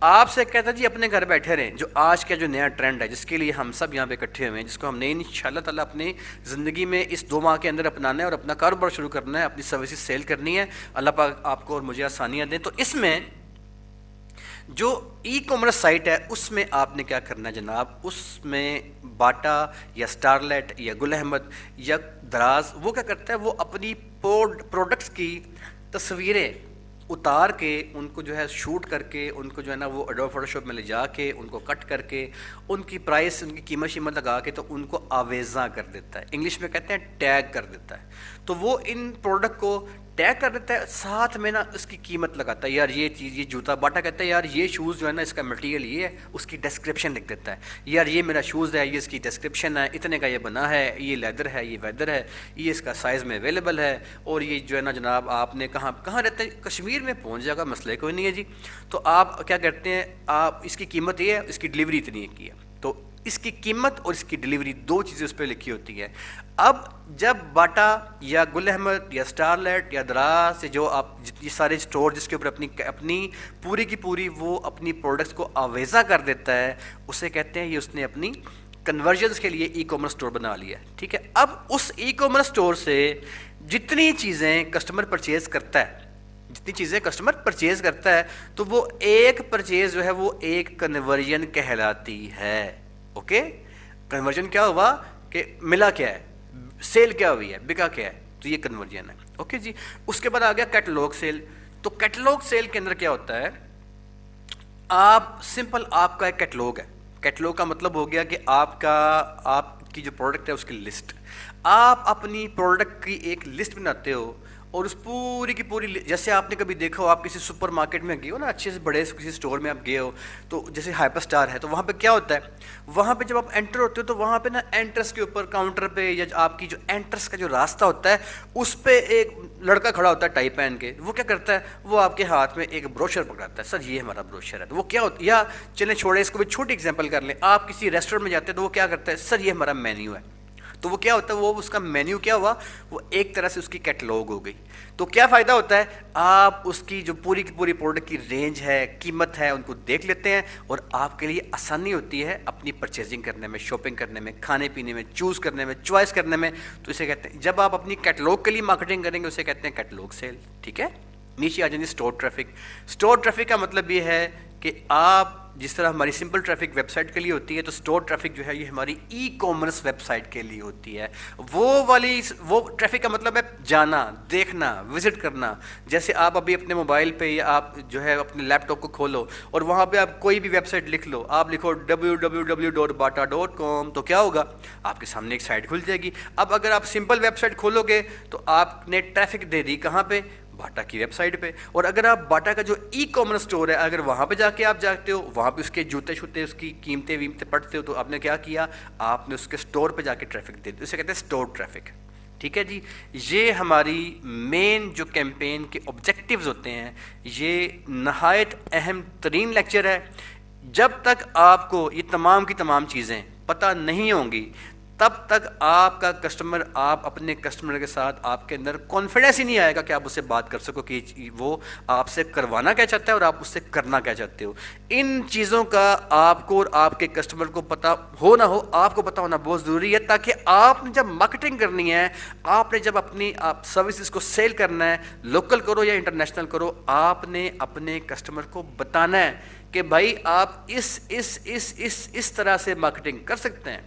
آپ سے کہتا ہے جی اپنے گھر بیٹھے رہیں, جو آج کا جو نیا ٹرینڈ ہے جس کے لیے ہم سب یہاں پہ اکٹھے ہوئے ہیں, جس کو ہم نے انشاءاللہ تعالیٰ اپنی زندگی میں اس 2 ماہ کے اندر اپنانا ہے اور اپنا کاروبار شروع کرنا ہے, اپنی سروسز سیل کرنی ہے. اللہ پاک آپ کو اور مجھے آسانیاں دیں. تو اس میں جو ای کامرس سائٹ ہے اس میں آپ نے کیا کرنا ہے جناب, اس میں باٹا یا اسٹارلیٹ یا گل احمد یا دراز وہ کیا کرتا ہے, وہ اپنی پروڈکٹس کی تصویریں اتار کے ان کو جو ہے شوٹ کر کے ان کو جو ہے نا وہ ایڈوب فوٹو شاپ میں لے جا کے ان کو کٹ کر کے ان کی پرائس ان کی قیمت شیمت لگا کے تو ان کو آویزاں کر دیتا ہے. انگلش میں کہتے ہیں ٹیگ کر دیتا ہے. تو وہ ان پروڈکٹ کو ٹیگ کر دیتا ہے, ساتھ میں نا اس کی قیمت لگاتا ہے. یار یہ چیز, یہ جوتا, باٹا کہتا ہے یار یہ شوز جو ہے نا اس کا مٹیریل یہ ہے, اس کی ڈسکرپشن لکھ دیتا ہے. یار یہ میرا شوز ہے, یہ اس کی ڈسکرپشن ہے, اتنے کا یہ بنا ہے, یہ لیدر ہے, یہ ویدر ہے, یہ اس کا سائز میں اویلیبل ہے, اور یہ جو ہے نا جناب آپ نے کہاں رہتے ہیں, کشمیر میں پہنچ جائے گا, مسئلہ کوئی نہیں ہے جی. تو آپ کیا کرتے ہیں, آپ اس کی قیمت یہ ہے, اس کی ڈلیوری اتنی کی ہے. تو اس کی قیمت اور اس کی ڈلیوری 2 چیزیں اس پہ لکھی ہوتی ہے. اب جب باٹا یا گل احمد یا اسٹارلیٹ یا دراز سے جو آپ یہ سارے اسٹور جس کے اوپر اپنی پوری کی پوری وہ اپنی پروڈکٹس کو آویزا کر دیتا ہے, اسے کہتے ہیں یہ اس نے اپنی کنورژنس کے لیے ای کامرس اسٹور بنا لیا. ٹھیک ہے, اب اس ای کامرس اسٹور سے جتنی چیزیں کسٹمر پرچیز کرتا ہے تو وہ ایک پرچیز جو ہے وہ ایک کنورژن کہلاتی ہے. اوکے, کنورژن کیا ہوا کہ ملا کیا ہے, سیل کیا ہوئی ہے, بکا کیا ہے, تو یہ کنورژن ہے. اوکے جی. اس کے بعد آ گیا کیٹلاگ سیل. تو کیٹلاگ سیل کے اندر کیا ہوتا ہے, آپ سمپل آپ کا ایک کیٹلاگ ہے. کیٹلاگ کا مطلب ہو گیا کہ آپ کی جو پروڈکٹ ہے اس کی لسٹ, آپ اپنی پروڈکٹ کی ایک لسٹ بناتے ہو, اور اس پوری کی پوری جیسے آپ نے کبھی دیکھا ہو, آپ کسی سپر مارکیٹ میں گئے ہو نا, اچھے سے بڑے کسی اسٹور میں آپ گئے ہو, تو جیسے ہائپر اسٹار ہے, تو وہاں پہ کیا ہوتا ہے, وہاں پہ جب آپ انٹر ہوتے ہو تو وہاں پہ نا انٹرس کے اوپر کاؤنٹر پہ یا آپ کی جو انٹرس کا جو راستہ ہوتا ہے اس پہ ایک لڑکا کھڑا ہوتا ہے ٹائی پہن کے. وہ کیا کرتا ہے, وہ آپ کے ہاتھ میں ایک بروشر پکڑاتا ہے, سر یہ ہمارا بروشر ہے. تو وہ کیا ہوتا ہے, یا چلیں چھوڑے اس کو بھی چھوٹی ایگزامپل کر لیں, آپ کسی ریسٹورینٹ میں جاتے ہیں تو وہ کیا کرتا ہے, سر یہ ہمارا مینیو ہے. تو وہ کیا ہوتا ہے, وہ اس کا مینیو کیا ہوا, وہ ایک طرح سے اس کی کیٹلاگ ہو گئی. تو کیا فائدہ ہوتا ہے, آپ اس کی جو پوری کی پوری پروڈکٹ کی رینج ہے, قیمت ہے, ان کو دیکھ لیتے ہیں, اور آپ کے لیے آسانی ہوتی ہے اپنی پرچیزنگ کرنے میں, شاپنگ کرنے میں, کھانے پینے میں, چوز کرنے میں, چوائس کرنے میں. تو اسے کہتے ہیں, جب آپ اپنی کیٹلاگ کے لیے مارکیٹنگ کریں گے اسے کہتے ہیں کیٹلاگ سیل. ٹھیک ہے. نیچے آ جائیں گے اسٹور ٹریفک. اسٹور ٹریفک کا مطلب یہ ہے کہ آپ جس طرح ہماری سمپل ٹریفک ویب سائٹ کے لیے ہوتی ہے, تو اسٹور ٹریفک جو ہے یہ ہماری ای کامرس ویب سائٹ کے لیے ہوتی ہے. وہ ٹریفک کا مطلب ہے جانا, دیکھنا, وزٹ کرنا. جیسے آپ ابھی اپنے موبائل پہ یا آپ جو ہے اپنے لیپ ٹاپ کو کھولو اور وہاں پہ آپ کوئی بھی ویب سائٹ لکھ لو, آپ لکھو www.bata.com, تو کیا ہوگا, آپ کے سامنے ایک سائٹ کھل جائے گی. اب اگر آپ سمپل ویب سائٹ کھولو گے تو آپ نے ٹریفک دے دی کہاں پہ, باٹا کی ویب سائٹ پہ. اور اگر آپ باٹا کا جو ای کامرس اسٹور ہے اگر وہاں پہ جا کے آپ جاتے ہو, وہاں پہ اس کے جوتے شوتے اس کی قیمتیں ویمتیں پڑھتے ہو, تو آپ نے کیا کیا, آپ نے اس کے اسٹور پہ جا کے ٹریفک دے دی. اسے کہتے ہیں اسٹور ٹریفک. ٹھیک ہے جی. یہ ہماری مین جو کیمپین کے آبجیکٹیوز ہوتے ہیں, یہ نہایت اہم ترین لیکچر ہے. جب تک آپ کو یہ تمام کی تمام چیزیں پتہ نہیں ہوں گی تب تک آپ کا کسٹمر, آپ اپنے کسٹمر کے ساتھ آپ کے اندر کانفیڈنس ہی نہیں آئے گا کہ آپ اس سے بات کر سکو کہ وہ آپ سے کروانا کیا چاہتا ہے اور آپ اس سے کرنا کیا چاہتے ہو. ان چیزوں کا آپ کو اور آپ کے کسٹمر کو پتہ ہو نہ ہو, آپ کو پتہ ہونا بہت ضروری ہے, تاکہ آپ نے جب مارکیٹنگ کرنی ہے, آپ نے جب اپنی سروسز کو سیل کرنا ہے, لوکل کرو یا انٹرنیشنل کرو, آپ نے اپنے کسٹمر کو بتانا ہے کہ بھائی آپ اس طرح سے مارکیٹنگ کر سکتے ہیں.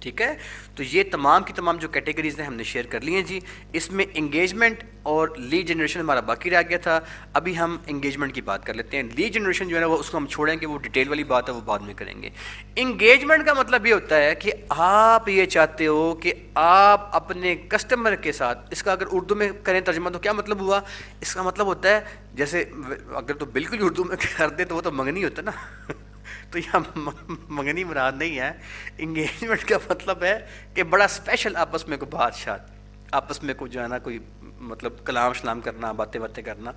ٹھیک ہے. تو یہ تمام کی تمام جو کیٹیگریز ہیں ہم نے شیئر کر لی ہیں جی. اس میں انگیجمنٹ اور لیڈ جنریشن ہمارا باقی رہ گیا تھا. ابھی ہم انگیجمنٹ کی بات کر لیتے ہیں. لیڈ جنریشن جو ہے نا وہ اس کو ہم چھوڑیں گے, وہ ڈیٹیل والی بات ہے, وہ بعد میں کریں گے. انگیجمنٹ کا مطلب یہ ہوتا ہے کہ آپ یہ چاہتے ہو کہ آپ اپنے کسٹمر کے ساتھ, اس کا اگر اردو میں کریں ترجمہ تو کیا مطلب ہوا, اس کا مطلب ہوتا ہے جیسے اگر تو بالکل اردو میں کر دے تو وہ تو منگنی ہوتا نا تو یہاں منگنی مراد نہیں ہے. انگیجمنٹ کا مطلب ہے کہ بڑا اسپیشل آپس میں کوئی بادشاہ, آپس میں کوئی جو ہے نا کوئی مطلب کلام شلام کرنا, باتیں باتیں کرنا,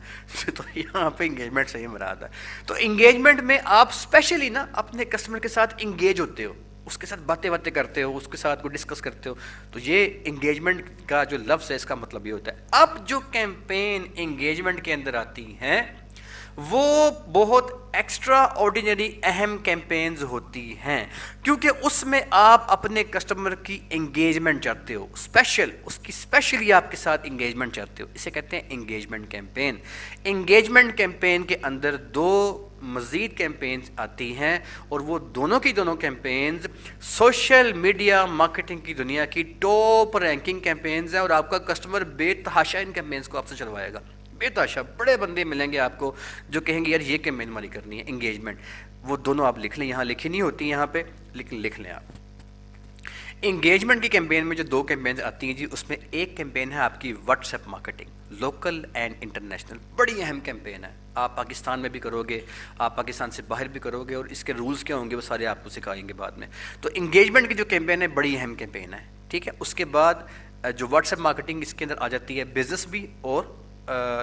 تو یہاں پہ انگیجمنٹ سے ہی مراد ہے. تو انگیجمنٹ میں آپ اسپیشلی نا اپنے کسٹمر کے ساتھ انگیج ہوتے ہو, اس کے ساتھ باتیں باتیں کرتے ہو, اس کے ساتھ کوئی ڈسکس کرتے ہو. تو یہ انگیجمنٹ کا جو لفظ ہے اس کا مطلب یہ ہوتا ہے. اب جو کیمپین انگیجمنٹ کے اندر آتی ہیں وہ بہت ایکسٹرا آرڈینری اہم کیمپینز ہوتی ہیں, کیونکہ اس میں آپ اپنے کسٹمر کی انگیجمنٹ چاہتے ہو, اسپیشل اس کی اسپیشلی آپ کے ساتھ انگیجمنٹ چاہتے ہو. اسے کہتے ہیں انگیجمنٹ کیمپین. انگیجمنٹ کیمپین کے اندر دو مزید کیمپینز آتی ہیں, اور وہ دونوں کی دونوں کیمپینز سوشل میڈیا مارکیٹنگ کی دنیا کی ٹاپ رینکنگ کیمپینز ہیں, اور آپ کا کسٹمر بے تحاشا ان کیمپینز کو آپ سے چلوائے گا. بے تحاشا بڑے بندے ملیں گے آپ کو جو کہیں گے یار یہ کیمپین ہماری کرنی ہے انگیجمنٹ. وہ دونوں آپ لکھ لیں, یہاں لکھی نہیں ہوتی یہاں پہ, لیکن لکھ لیں آپ. انگیجمنٹ کی کیمپین میں جو دو کیمپینز آتی ہیں جی, اس میں ایک کیمپین ہے آپ کی what's app marketing, local and international. بڑی اہم کیمپین ہے. آپ پاکستان میں بھی کرو گے, آپ پاکستان سے باہر بھی کرو گے, اور اس کے رولز کیا ہوں گے وہ سارے آپ کو سکھائیں گے بعد میں. تو انگیجمنٹ کی جو کیمپین ہے بڑی اہم کیمپین ہے, ٹھیک ہے. اس کے بعد جو واٹس ایپ مارکیٹنگ اس کے اندر آ جاتی ہے بزنس بھی اور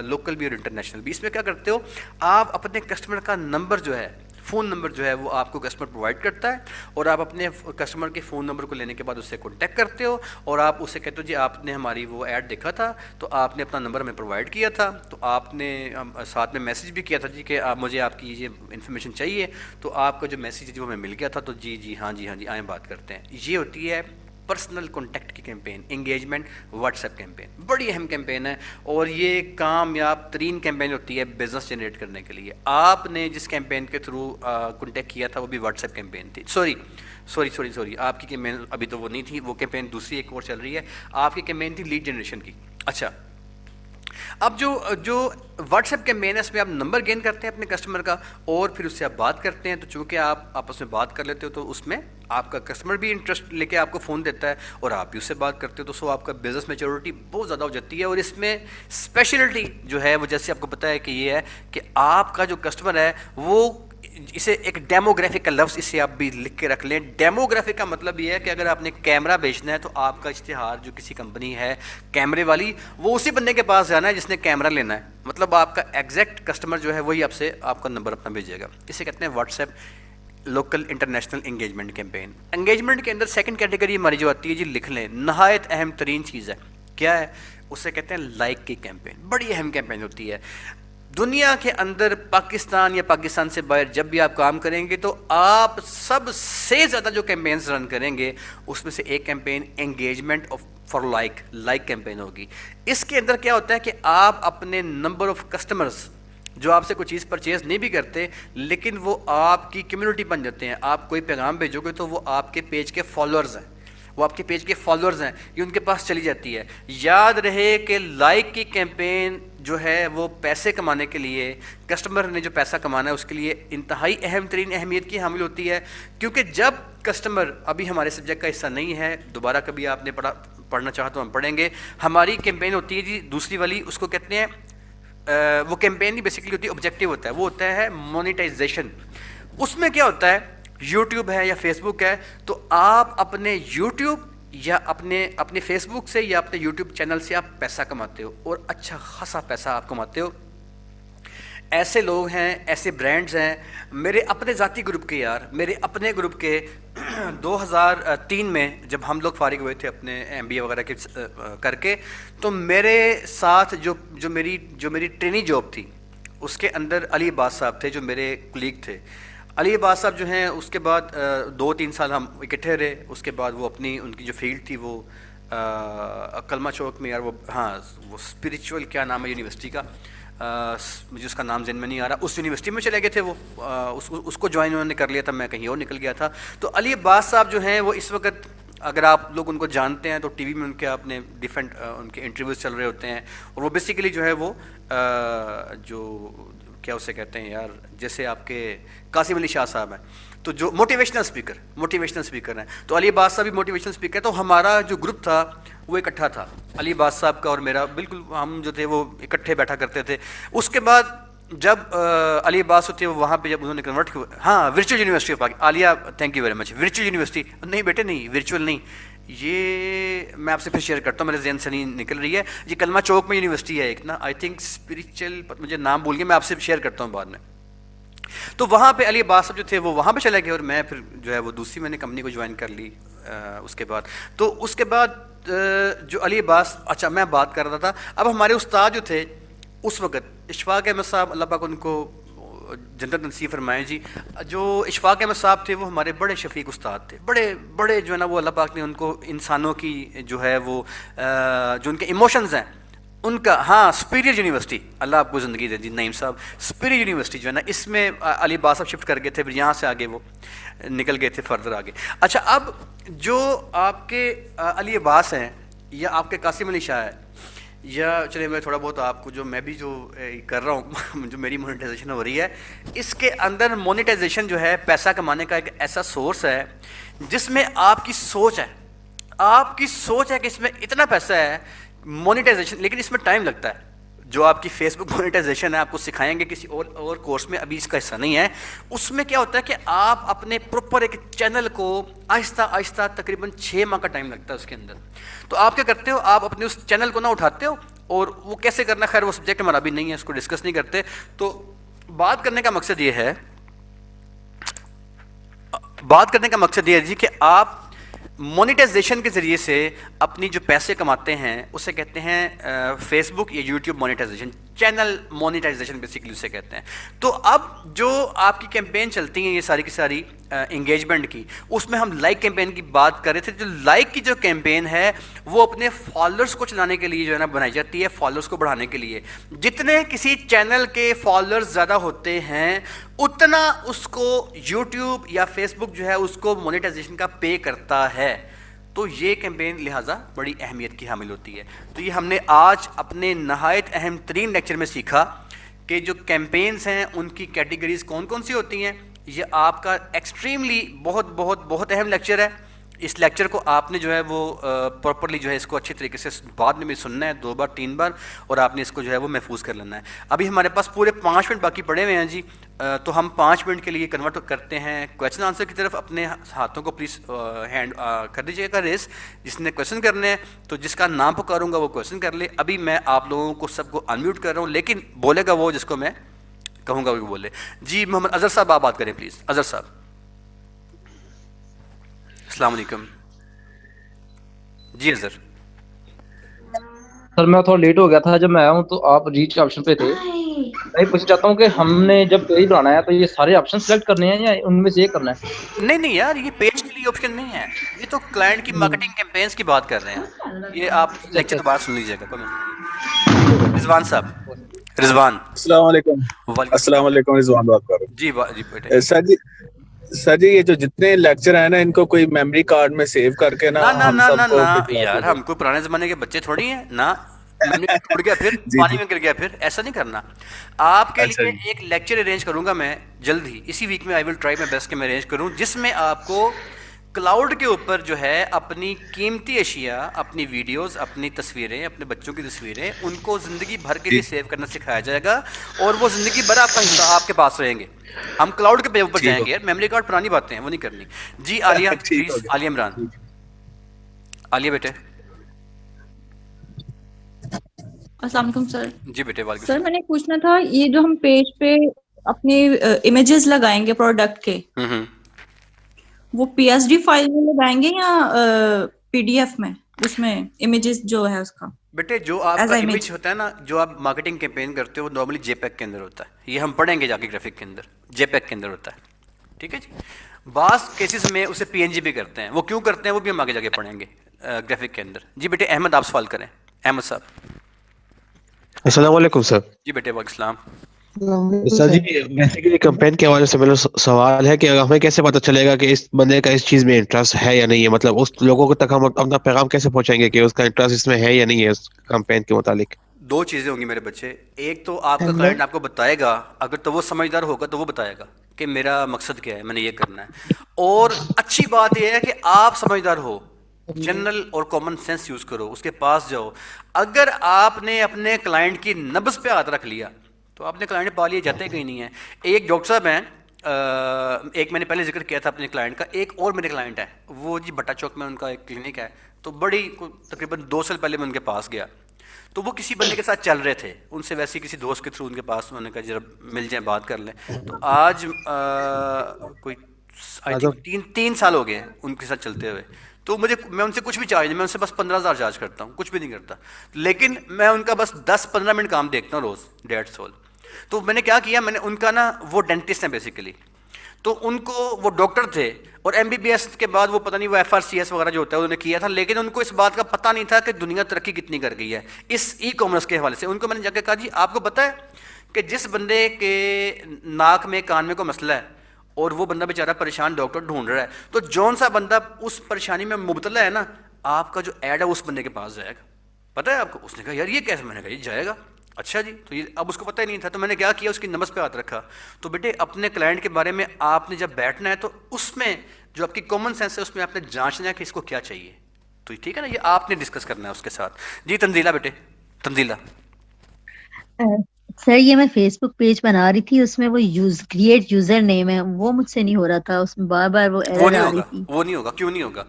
لوکل بھی اور انٹرنیشنل بھی. اس میں کیا کرتے ہو آپ اپنے کسٹمر کا نمبر جو ہے, فون نمبر جو ہے وہ آپ کو کسٹمر پرووائڈ کرتا ہے, اور آپ اپنے کسٹمر کے فون نمبر کو لینے کے بعد اس سے کانٹیکٹ کرتے ہو, اور آپ اسے کہتے ہو جی آپ نے ہماری وہ ایڈ دیکھا تھا تو آپ نے اپنا نمبر ہمیں پرووائڈ کیا تھا, تو آپ نے ساتھ میں میسیج بھی کیا تھا جی کہ آپ مجھے آپ کی یہ انفارمیشن چاہیے, تو آپ کا جو میسیج ہے جو ہمیں مل گیا تھا, تو جی جی ہاں جی ہاں جی آئیں بات کرتے ہیں. یہ ہوتی ہے پرسنل کانٹیکٹ کی campaign, engagement what's app campaign. بڑی اہم کیمپین ہے, اور یہ کامیاب ترین کیمپین ہوتی ہے بزنس جنریٹ کرنے کے لیے. آپ نے جس کیمپین کے تھرو کانٹیکٹ کیا تھا وہ بھی واٹس ایپ کیمپین تھی. سوری آپ کی کیمپین ابھی تو وہ نہیں تھی, وہ کیمپین دوسری ایک اور چل رہی ہے. آپ کی کیمپین تھی لیڈ جنریشن کی. اچھا, اب جو واٹس ایپ کیمپین ہے اس میں آپ نمبر گین کرتے ہیں اپنے کسٹمر کا, اور پھر اس سے آپ بات کرتے ہیں. تو چونکہ آپ آپس میں بات کر لیتے ہو تو اس میں آپ کا کسٹمر بھی انٹرسٹ لے کے آپ کو فون دیتا ہے, اور آپ بھی اس سے بات کرتے ہو, تو آپ کا بزنس میچورٹی بہت زیادہ ہو جاتی ہے. اور اس میں اسپیشلٹی جو ہے وہ جیسے آپ کو پتہ ہے کہ یہ ہے کہ آپ کا جو کسٹمر ہے وہ, اسے ایک ڈیموگرافک کا لفظ اسے آپ بھی لکھ کے رکھ لیں. ڈیموگرافک کا مطلب یہ ہے کہ اگر آپ نے کیمرہ بیچنا ہے تو آپ کا اشتہار جو کسی کمپنی ہے کیمرے والی, وہ اسی بندے کے پاس جانا ہے جس نے کیمرہ لینا ہے. مطلب آپ کا ایگزیکٹ کسٹمر جو ہے وہی آپ سے آپ کا نمبر اپنا بھیجے گا. اسے کہتے ہیں what's app local international engagement campaign. Engagement کے اندر سیکنڈ کیٹیگری ہماری جو آتی ہے جی, لکھ لیں, نہایت اہم ترین چیز ہے. کیا ہے, اسے کہتے ہیں لائک کی کیمپین. بڑی اہم کیمپین ہوتی ہے دنیا کے اندر. پاکستان یا پاکستان سے باہر جب بھی آپ کام کریں گے تو آپ سب سے زیادہ جو کیمپینز رن کریں گے اس میں سے ایک campaign engagement for like campaign ہوگی. اس کے اندر کیا ہوتا ہے کہ آپ اپنے نمبر آف کسٹمرز جو آپ سے کوئی چیز پرچیز نہیں بھی کرتے لیکن وہ آپ کی کمیونٹی بن جاتے ہیں. آپ کوئی پیغام بھیجو گے تو وہ آپ کے پیج کے فالوورز ہیں, وہ آپ کے پیج کے فالوورز ہیں, یہ ان کے پاس چلی جاتی ہے. یاد رہے کہ لائک کی کیمپین جو ہے وہ پیسے کمانے کے لیے, کسٹمر نے جو پیسہ کمانا ہے اس کے لیے انتہائی اہم ترین اہمیت کی حامل ہوتی ہے. کیونکہ جب کسٹمر, ابھی ہمارے سبجیکٹ کا حصہ نہیں ہے, دوبارہ کبھی آپ نے پڑھنا چاہا تو ہم پڑھیں گے. ہماری کیمپین ہوتی ہے جی دوسری والی, اس کو کہتے ہیں وہ کیمپین ہی بیسیکلی ہوتی ہے, آبجیکٹیو ہوتا ہے, وہ ہوتا ہے مونیٹائزیشن. اس میں کیا ہوتا ہے, یوٹیوب ہے یا فیس بک ہے, تو آپ اپنے یوٹیوب یا اپنے فیس بک سے یا اپنے یوٹیوب چینل سے آپ پیسہ کماتے ہو, اور اچھا خاصا پیسہ آپ کماتے ہو. ایسے لوگ ہیں, ایسے برانڈز ہیں. میرے اپنے ذاتی گروپ کے یار, میرے اپنے گروپ کے 2003 میں جب ہم لوگ فارغ ہوئے تھے اپنے ایم بی اے وغیرہ کے کر کے, تو میرے ساتھ جو میری ٹرینی جاب تھی اس کے اندر علی عباس صاحب تھے جو میرے کلیگ تھے. علی عباس صاحب جو ہیں اس کے بعد 2-3 سال ہم اکٹھے رہے. اس کے بعد وہ ان کی جو فیلڈ تھی وہ کلمہ چوک میں, یار وہ وہ اسپریچول کیا نام ہے یونیورسٹی کا, مجھے اس کا نام ذہن میں نہیں آ رہا, اس یونیورسٹی میں چلے گئے تھے وہ, اس کو جوائن انہوں نے کر لیا تھا, میں کہیں اور نکل گیا تھا. تو علی عباس صاحب جو ہیں وہ اس وقت اگر آپ لوگ ان کو جانتے ہیں تو ٹی وی میں ان کے آپ نے ڈفرینٹ ان کے انٹرویوز چل رہے ہوتے ہیں، اور وہ بیسیکلی جو ہے وہ جو کیا اسے کہتے ہیں یار، جیسے آپ کے قاسم علی شاہ صاحب ہیں تو جو موٹیویشنل اسپیکر ہیں، تو علی عباس صاحب بھی موٹیویشنل اسپیکر. تو ہمارا جو گروپ تھا وہ اکٹھا تھا، علی عباس صاحب کا اور میرا، بالکل ہم جو تھے وہ اکٹھے بیٹھا کرتے تھے. اس کے بعد جب علی عباس ہوتے وہاں پہ جب انہوں نے کنورٹ کیا، ہاں virtual university of Pakistan, Aliya thank you very much. Virtual university نہیں بیٹے، نہیں ورچوئل نہیں، یہ میں آپ سے پھر شیئر کرتا ہوں، میرے ذہن سے نہیں نکل رہی ہے. یہ کلمہ چوک میں یونیورسٹی ہے ایک نا، آئی تھنک اسپریچل، مجھے نام بھول گیا، میں آپ سے شیئر کرتا ہوں بعد میں. تو وہاں پہ علی عباس صاحب جو تھے وہ وہاں پہ چلے گئے، اور میں پھر جو ہے وہ دوسری میں نے کمپنی کو جوائن کر لی اس کے بعد. تو اس کے بعد جو علی عباس، اچھا میں بات کر رہا تھا، اب ہمارے استاد جو تھے اس وقت اشفاق احمد صاحب، اللہ پاک ان کو جنت نصیب فرمائیں جی. جو اشفاق احمد صاحب تھے وہ ہمارے بڑے شفیق استاد تھے، بڑے بڑے جو ہے نا وہ اللہ پاک نے ان کو انسانوں کی جو ہے وہ جو ان کے ایموشنز ہیں ان کا، ہاں سپیریئر یونیورسٹی، اللہ آپ کو زندگی دے دی نعیم صاحب، سپیریئر یونیورسٹی جو ہے نا اس میں علی عباس صاحب شفٹ کر گئے تھے، پھر یہاں سے آگے وہ نکل گئے تھے فردر آگے. اچھا اب جو آپ کے علی عباس ہیں یا آپ کے قاسم علی شاہ ہے، یا چلے میں تھوڑا بہت آپ کو جو میں بھی جو کر رہا ہوں جو میری مونیٹائزیشن ہو رہی ہے، اس کے اندر مونیٹائزیشن جو ہے پیسہ کمانے کا ایک ایسا سورس ہے جس میں آپ کی سوچ ہے، آپ کی سوچ ہے کہ اس میں اتنا پیسہ ہے مونیٹائزیشن، لیکن اس میں ٹائم لگتا ہے. جو آپ کی فیس بک مونیٹائزیشن ہے آپ کو سکھائیں گے کسی اور کورس میں، ابھی اس کا حصہ نہیں ہے. اس میں کیا ہوتا ہے کہ آپ اپنے پراپر ایک چینل کو آہستہ آہستہ تقریباً 6 ماہ کا ٹائم لگتا ہے اس کے اندر. تو آپ کیا کرتے ہو، آپ اپنے اس چینل کو نہ اٹھاتے ہو، اور وہ کیسے کرنا، خیر وہ سبجیکٹ ہمارا بھی نہیں ہے، اس کو ڈسکس نہیں کرتے. تو بات کرنے کا مقصد یہ ہے، جی کہ آپ مونیٹائزیشن کے ذریعے سے اپنی جو پیسے کماتے ہیں اسے کہتے ہیں فیس بک یا YouTube monetization, channel monetization basically اسے کہتے ہیں. تو اب جو آپ کی کیمپین چلتی ہیں یہ ساری کی ساری انگیجمنٹ کی، اس میں ہم لائک کیمپین کی بات کر رہے تھے. جو لائک کی جو کیمپین ہے وہ اپنے فالوورس کو چلانے کے لیے جو ہے نا بنائی جاتی ہے، فالوورس کو بڑھانے کے لیے. جتنے کسی چینل کے فالوورس زیادہ ہوتے ہیں اتنا اس کو یوٹیوب یا فیس بک جو ہے اس کو مونیٹائزیشن کا پے کرتا ہے. تو یہ کیمپین لہٰذا بڑی اہمیت کی حامل ہوتی ہے. تو یہ ہم نے آج اپنے نہایت اہم ترین لیکچر میں سیکھا کہ جو کیمپینز ہیں ان کی کیٹیگریز کون کون سی ہوتی ہیں. یہ آپ کا ایکسٹریملی بہت بہت بہت اہم لیکچر ہے. اس لیکچر کو آپ نے جو ہے وہ پراپرلی جو ہے اس کو اچھی طریقے سے بعد میں بھی سننا ہے 2 بار 3 بار، اور آپ نے اس کو جو ہے وہ محفوظ کر لینا ہے. ابھی ہمارے پاس پورے 5 منٹ باقی پڑے ہوئے ہیں جی، تو ہم 5 منٹ کے لیے کنورٹ کرتے ہیں کویشچن آنسر کی طرف. اپنے ہاتھوں کو پلیز ہینڈ کر دیجیے گا ریس، جس نے کویشچن کرنے ہیں تو جس کا نام پکاروں گا وہ کویشچن کر لے. ابھی میں آپ لوگوں کو سب کو انمیوٹ کر رہا ہوں، لیکن بولے گا وہ جس کو میں کہوں گا وہ بولے. جی محمد اظہر صاحب آپ بات کریں پلیز. اظہر صاحب السلام علیکم. جی اظہر. سر میں تھوڑا لیٹ ہو گیا تھا، جب میں آیا ہوں تو آپ ریچ کے آپشن پہ تھے. میں پوچھنا چاہتا ہوں کہ ہم نے جب پیج بنانا ہے تو یہ سارے آپشن سلیکٹ کرنے ہیں یا ان میں سے ایک کرنا ہے؟ نہیں یار، یہ پیج کے لیے آپشن نہیں ہے، یہ تو کلائنٹ کی مارکیٹنگ کیمپینز کی بات کر رہے ہیں. یہ آپ اچھا لیکچر اچھا دوبارہ سن لیجیے گا، کوئی مسئلہ نہیں. رضوان صاحب، رضوان. السلام علیکم. وعلیکم السلام السلام. علیکم رضوان بات کر جی جی بیٹے. رہا ہوں. سر جی یہ جو جتنے لیکچر ہیں نا ان کو کوئی میموری کارڈ میں سیو کر کے نا نہ نہ ہم نہ نہ سب کو نہ بھجوا یار، دیجیے. ہم کو پرانے زمانے کے بچے تھوڑی ہیں نا. میموری کارڈ ٹوٹ گیا پھر جی پانی جی میں گر گیا، پھر ایسا نہیں کرنا. آپ کے اچھا لیے جی ایک لیکچر ارینج کروں گا میں جلد ہی، اسی ویک میں. آئی ول ٹرائی مائی بیسٹ کہ میں ارینج کروں جس میں آپ کو کلاؤڈ کے اوپر جو ہے اپنی قیمتی اشیاء، اپنی ویڈیوز، اپنی تصویریں، اپنے بچوں کی تصویریں، ان کو زندگی بھر کے جی لیے سیو کرنا سکھایا جائے گا، اور وہ زندگی بھر آپ کا حصہ آپ کے پاس رہیں گے. ہم کلاؤڈ کے اوپر ٹھیک جائیں ہو گے یار، میموری کارڈ پرانی باتیں ہیں وہ نہیں کرنی. جی عالیہ ٹھیک ہو پلیز، گیا عالیہ عمران. ٹھیک. عالیہ بیٹے. السلام علیکم سر. جی بیٹے وعلیکم سر السلام. میں نے پوچھنا تھا، یہ جو ہم پیج پہ اپنے امیجز لگائیں گے پروڈکٹ کے، ہوں وہ پی ایس ڈی فائل میں لگائیں گے یا پی ڈی ایف میں؟ اس میں امیجز جو ہے اس کا بیٹے جو آپ ایز کا اے امیج امیج. ہوتا ہے نا، جو آپ مارکیٹنگ کیمپین کرتے ہو وہ نارملی جے پیک کے اندر ہوتا ہے. یہ ہم پڑھیں گے جا کے گرافک کے اندر، جے پیک کے اندر ہوتا ہے. ٹھیک ہے جی. بعض کیسز میں اسے پی این جی بھی کرتے ہیں، وہ کیوں کرتے ہیں وہ بھی ہم آگے جا کے پڑھیں گے گرافک کے اندر. جی بیٹے احمد آپ سوال کریں. احمد صاحب. السلام علیکم سر. جی بیٹے وعلیکم السلام. سر جی بیسیکلی کمپین کے حوالے سے میرا سوال ہے کہ ہمیں کیسے پتہ چلے گا کہ اس بندے کا اس چیز میں انٹرسٹ ہے یا نہیں ہے, مطلب اس لوگوں تک ہم اپنا پیغام کیسے پہنچائیں گے کہ اس کا انٹرسٹ اس میں ہے یا نہیں ہے اس کمپین کے متعلق؟ دو چیزیں ہوں گی میرے بچے. ایک تو آپ کا کلائنٹ آپ کو بتائے گا, اگر تو وہ سمجھدار ہوگا تو وہ بتائے گا کہ میرا مقصد کیا ہے, میں نے یہ کرنا ہے. اور اچھی بات یہ ہے کہ آپ سمجھدار ہو, جنرل اور کامن سینس یوز کرو, اس کے پاس جاؤ. اگر آپ نے اپنے کلائنٹ کی نبض پہ ہاتھ رکھ لیا تو آپ نے کلائنٹ پا لیے, جاتے کہیں نہیں ہیں. ایک ڈاکٹر صاحب ہیں, ایک میں نے پہلے ذکر کیا تھا اپنے کلائنٹ کا, ایک اور میرے کلائنٹ ہے وہ جی بٹا چوک میں ان کا ایک کلینک ہے. تو بڑی تقریباً 2 سال پہلے میں ان کے پاس گیا, تو وہ کسی بندے کے ساتھ چل رہے تھے, ان سے ویسے کسی دوست کے تھرو ان کے پاس, انہوں نے کہا ذرا مل جائیں بات کر لیں. تو آج کوئی آئی تھنک 3 سال ہو گئے ان کے ساتھ چلتے ہوئے. تو میں ان سے کچھ بھی چارج نہیں, میں ان سے بس 15,000 چارج کرتا ہوں, کچھ بھی نہیں کرتا, لیکن میں ان کا بس 10-15 منٹ کام دیکھتا ہوں روز, ڈیٹس آل. تو میں نے کیا کیا, میں نے ان کا نا, وہ ڈینٹسٹ ہیں بیسیکلی, تو ان کو وہ ڈاکٹر تھے اور MBBS کے بعد وہ پتہ نہیں وہ FRCS وغیرہ جو ہوتا ہے انہوں نے کیا تھا, لیکن ان کو اس بات کا پتہ نہیں تھا کہ دنیا ترقی کتنی کر گئی ہے اس ای کامرس کے حوالے سے. ان کو میں نے جا کے کہا جی آپ کو پتہ ہے کہ جس بندے کے ناک میں کان میں کوئی مسئلہ ہے اور وہ بندہ بیچارہ پریشان ڈاکٹر ڈھونڈ رہا ہے, تو جون سا بندہ اس پریشانی میں مبتلا ہے نا, آپ کا جو ایڈ ہے اس بندے کے پاس جائے گا. پتہ ہے آپ کو؟ اس نے کہا یار یہ کیسے, میں نے کہا یہ جائے گا. اچھا جی, تو یہ اب اس کو پتہ ہی نہیں تھا. تو میں نے کیا کیا, اس کی نبض پہ ہاتھ رکھا. تو بیٹے اپنے کلائنٹ کے بارے میں آپ نے جب بیٹھنا ہے تو اس میں جو آپ کی کامن سینس ہے اس میں آپ نے جانچنا ہے کہ اس کو کیا چاہیے. تو ٹھیک ہے نا, یہ آپ نے ڈسکس کرنا ہے اس کے ساتھ. جی تنزیلہ بیٹے, تنزیلہ. سر یہ میں فیس بک پیج بنا رہی تھی, اس میں وہ کریٹ یوزر نیم ہے وہ مجھ سے نہیں ہو رہا تھا, اس میں بار بار وہ ایرر آ رہی تھی. وہ نہیں ہوگا. کیوں نہیں ہوگا؟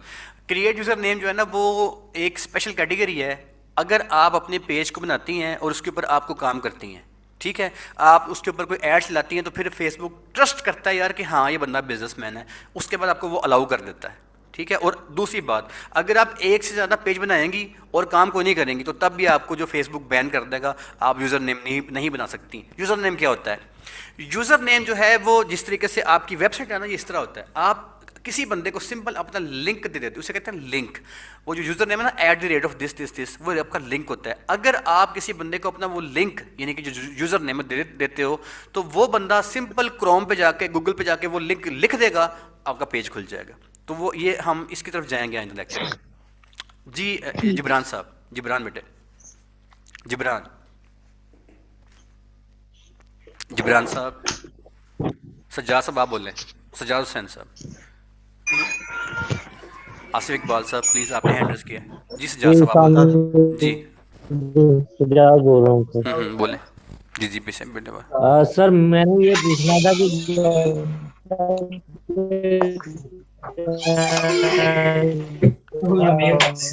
کریٹ یوزر نیم جو ہے نا وہ ایک اسپیشل کیٹیگری ہے. اگر آپ اپنے پیج کو بناتی ہیں اور اس کے اوپر آپ کو کام کرتی ہیں, ٹھیک ہے, آپ اس کے اوپر کوئی ایڈ چلاتی ہیں, تو پھر فیس بک ٹرسٹ کرتا ہے یار کہ ہاں یہ بندہ بزنس مین ہے, اس کے بعد آپ کو وہ الاؤ کر دیتا ہے. ٹھیک ہے. اور دوسری بات, اگر آپ ایک سے زیادہ پیج بنائیں گی اور کام کو نہیں کریں گی تو تب بھی آپ کو جو فیس بک بین کر دے گا, آپ یوزر نیم نہیں بنا سکتی. یوزر نیم کیا ہوتا ہے؟ یوزر نیم جو ہے وہ جس طریقے سے آپ کی ویب سائٹ ہے نا, یہ اس طرح ہوتا ہے. آپ کسی بندے کو سمپل اپنا لنک دے دیتے, اسے کہتے ہیں لنک. وہ جو یوزر نیم ہے نا @this وہ آپ کا لنک ہوتا ہے. اگر آپ کسی بندے کو اپنا وہ لنک یعنی کہ جو یوزر نیم دیتے ہو, تو وہ بندہ سمپل کروم پہ جا کے, گوگل پہ جا کے وہ لنک لکھ دے گا, آپ کا پیج کھل جائے گا. تو وہ یہ ہم اس کی طرف جائیں گے آئندہ لیکچر میں. جی جبران صاحب, جبران بیٹے, جبران صاحب. سجاد صاحب آپ بول رہے ہیں, سجاد حسین صاحب. آصف اقبال صاحب پلیز, آپ نے ہینڈ ریز کیا. جی سجاد صاحب آپ بولیں. جی سجاد بول رہا ہوں سر. بولیں. جی پیچھے بیٹے. سر میں نے یہ پوچھنا تھا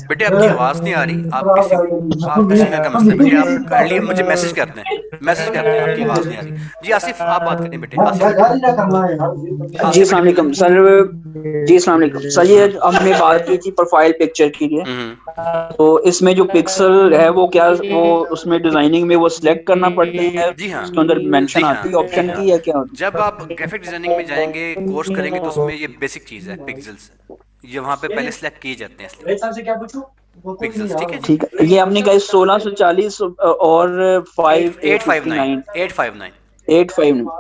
بیٹے آپ کی آواز نہیں آ رہی, آپ کسی کا مسئلہ ہے. آپ کائنڈلی مجھے میسج کر دیں, آپ کی آواز نہیں آ رہی. جی آصف آپ بات کریں بیٹے. جی السلام علیکم سر. جی السلام علیکم سر. یہ ہم نے بات کی تھی پروفائل پکچر کی لیے, تو اس میں جو پکسل ہے وہ کیا, وہ اس میں ڈیزائننگ میں وہ سلیکٹ کرنا پڑتے ہیں, جی ہاں, اس کے اندر مینشن آتی ہے آپشن کی, یا کیا؟ جب آپ گرافک ڈیزائننگ میں جائیں گے, کورس کریں گے, تو اس میں یہ بیسک چیز ہے پکسلس, یہ وہاں پہ پہلے سلیکٹ کیے جاتے ہیں پکسلس. ٹھیک ہے جی. ٹھیک ہے. یہ آپ نے کہا 1640 اور 859. 859.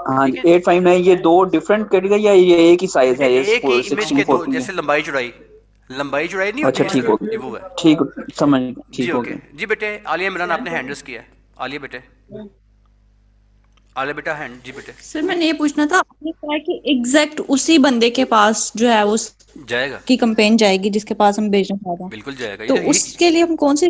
ہاں جی 859. یہ دو ڈفرنٹ کیٹیگری یا یہ ایک ہی سائز ہے؟ ایک ہی امیج کے دو, جیسے لمبائی چوڑائی نہیں ہوتی. اچھا ٹھیک ہو گیا, وہ ہے. ٹھیک سمجھ جی ٹھیک ہو اوکے. گیا. جی بیٹے عالیہ عمران آپ نے ہینڈ ریز کیا ہے. عالیہ بیٹے, عالیہ بیٹا ہینڈ. جی بیٹے. سر میں نے یہ پوچھنا تھا, آپ نے کہا کہ ایگزیکٹ اسی بندے کے پاس جو ہے اس جائے گا, کی کمپین جائے گی جس کے پاس ہم بھیجنا چاہتے ہیں, بالکل جائے گا. تو اس کے لیے ہم کون سی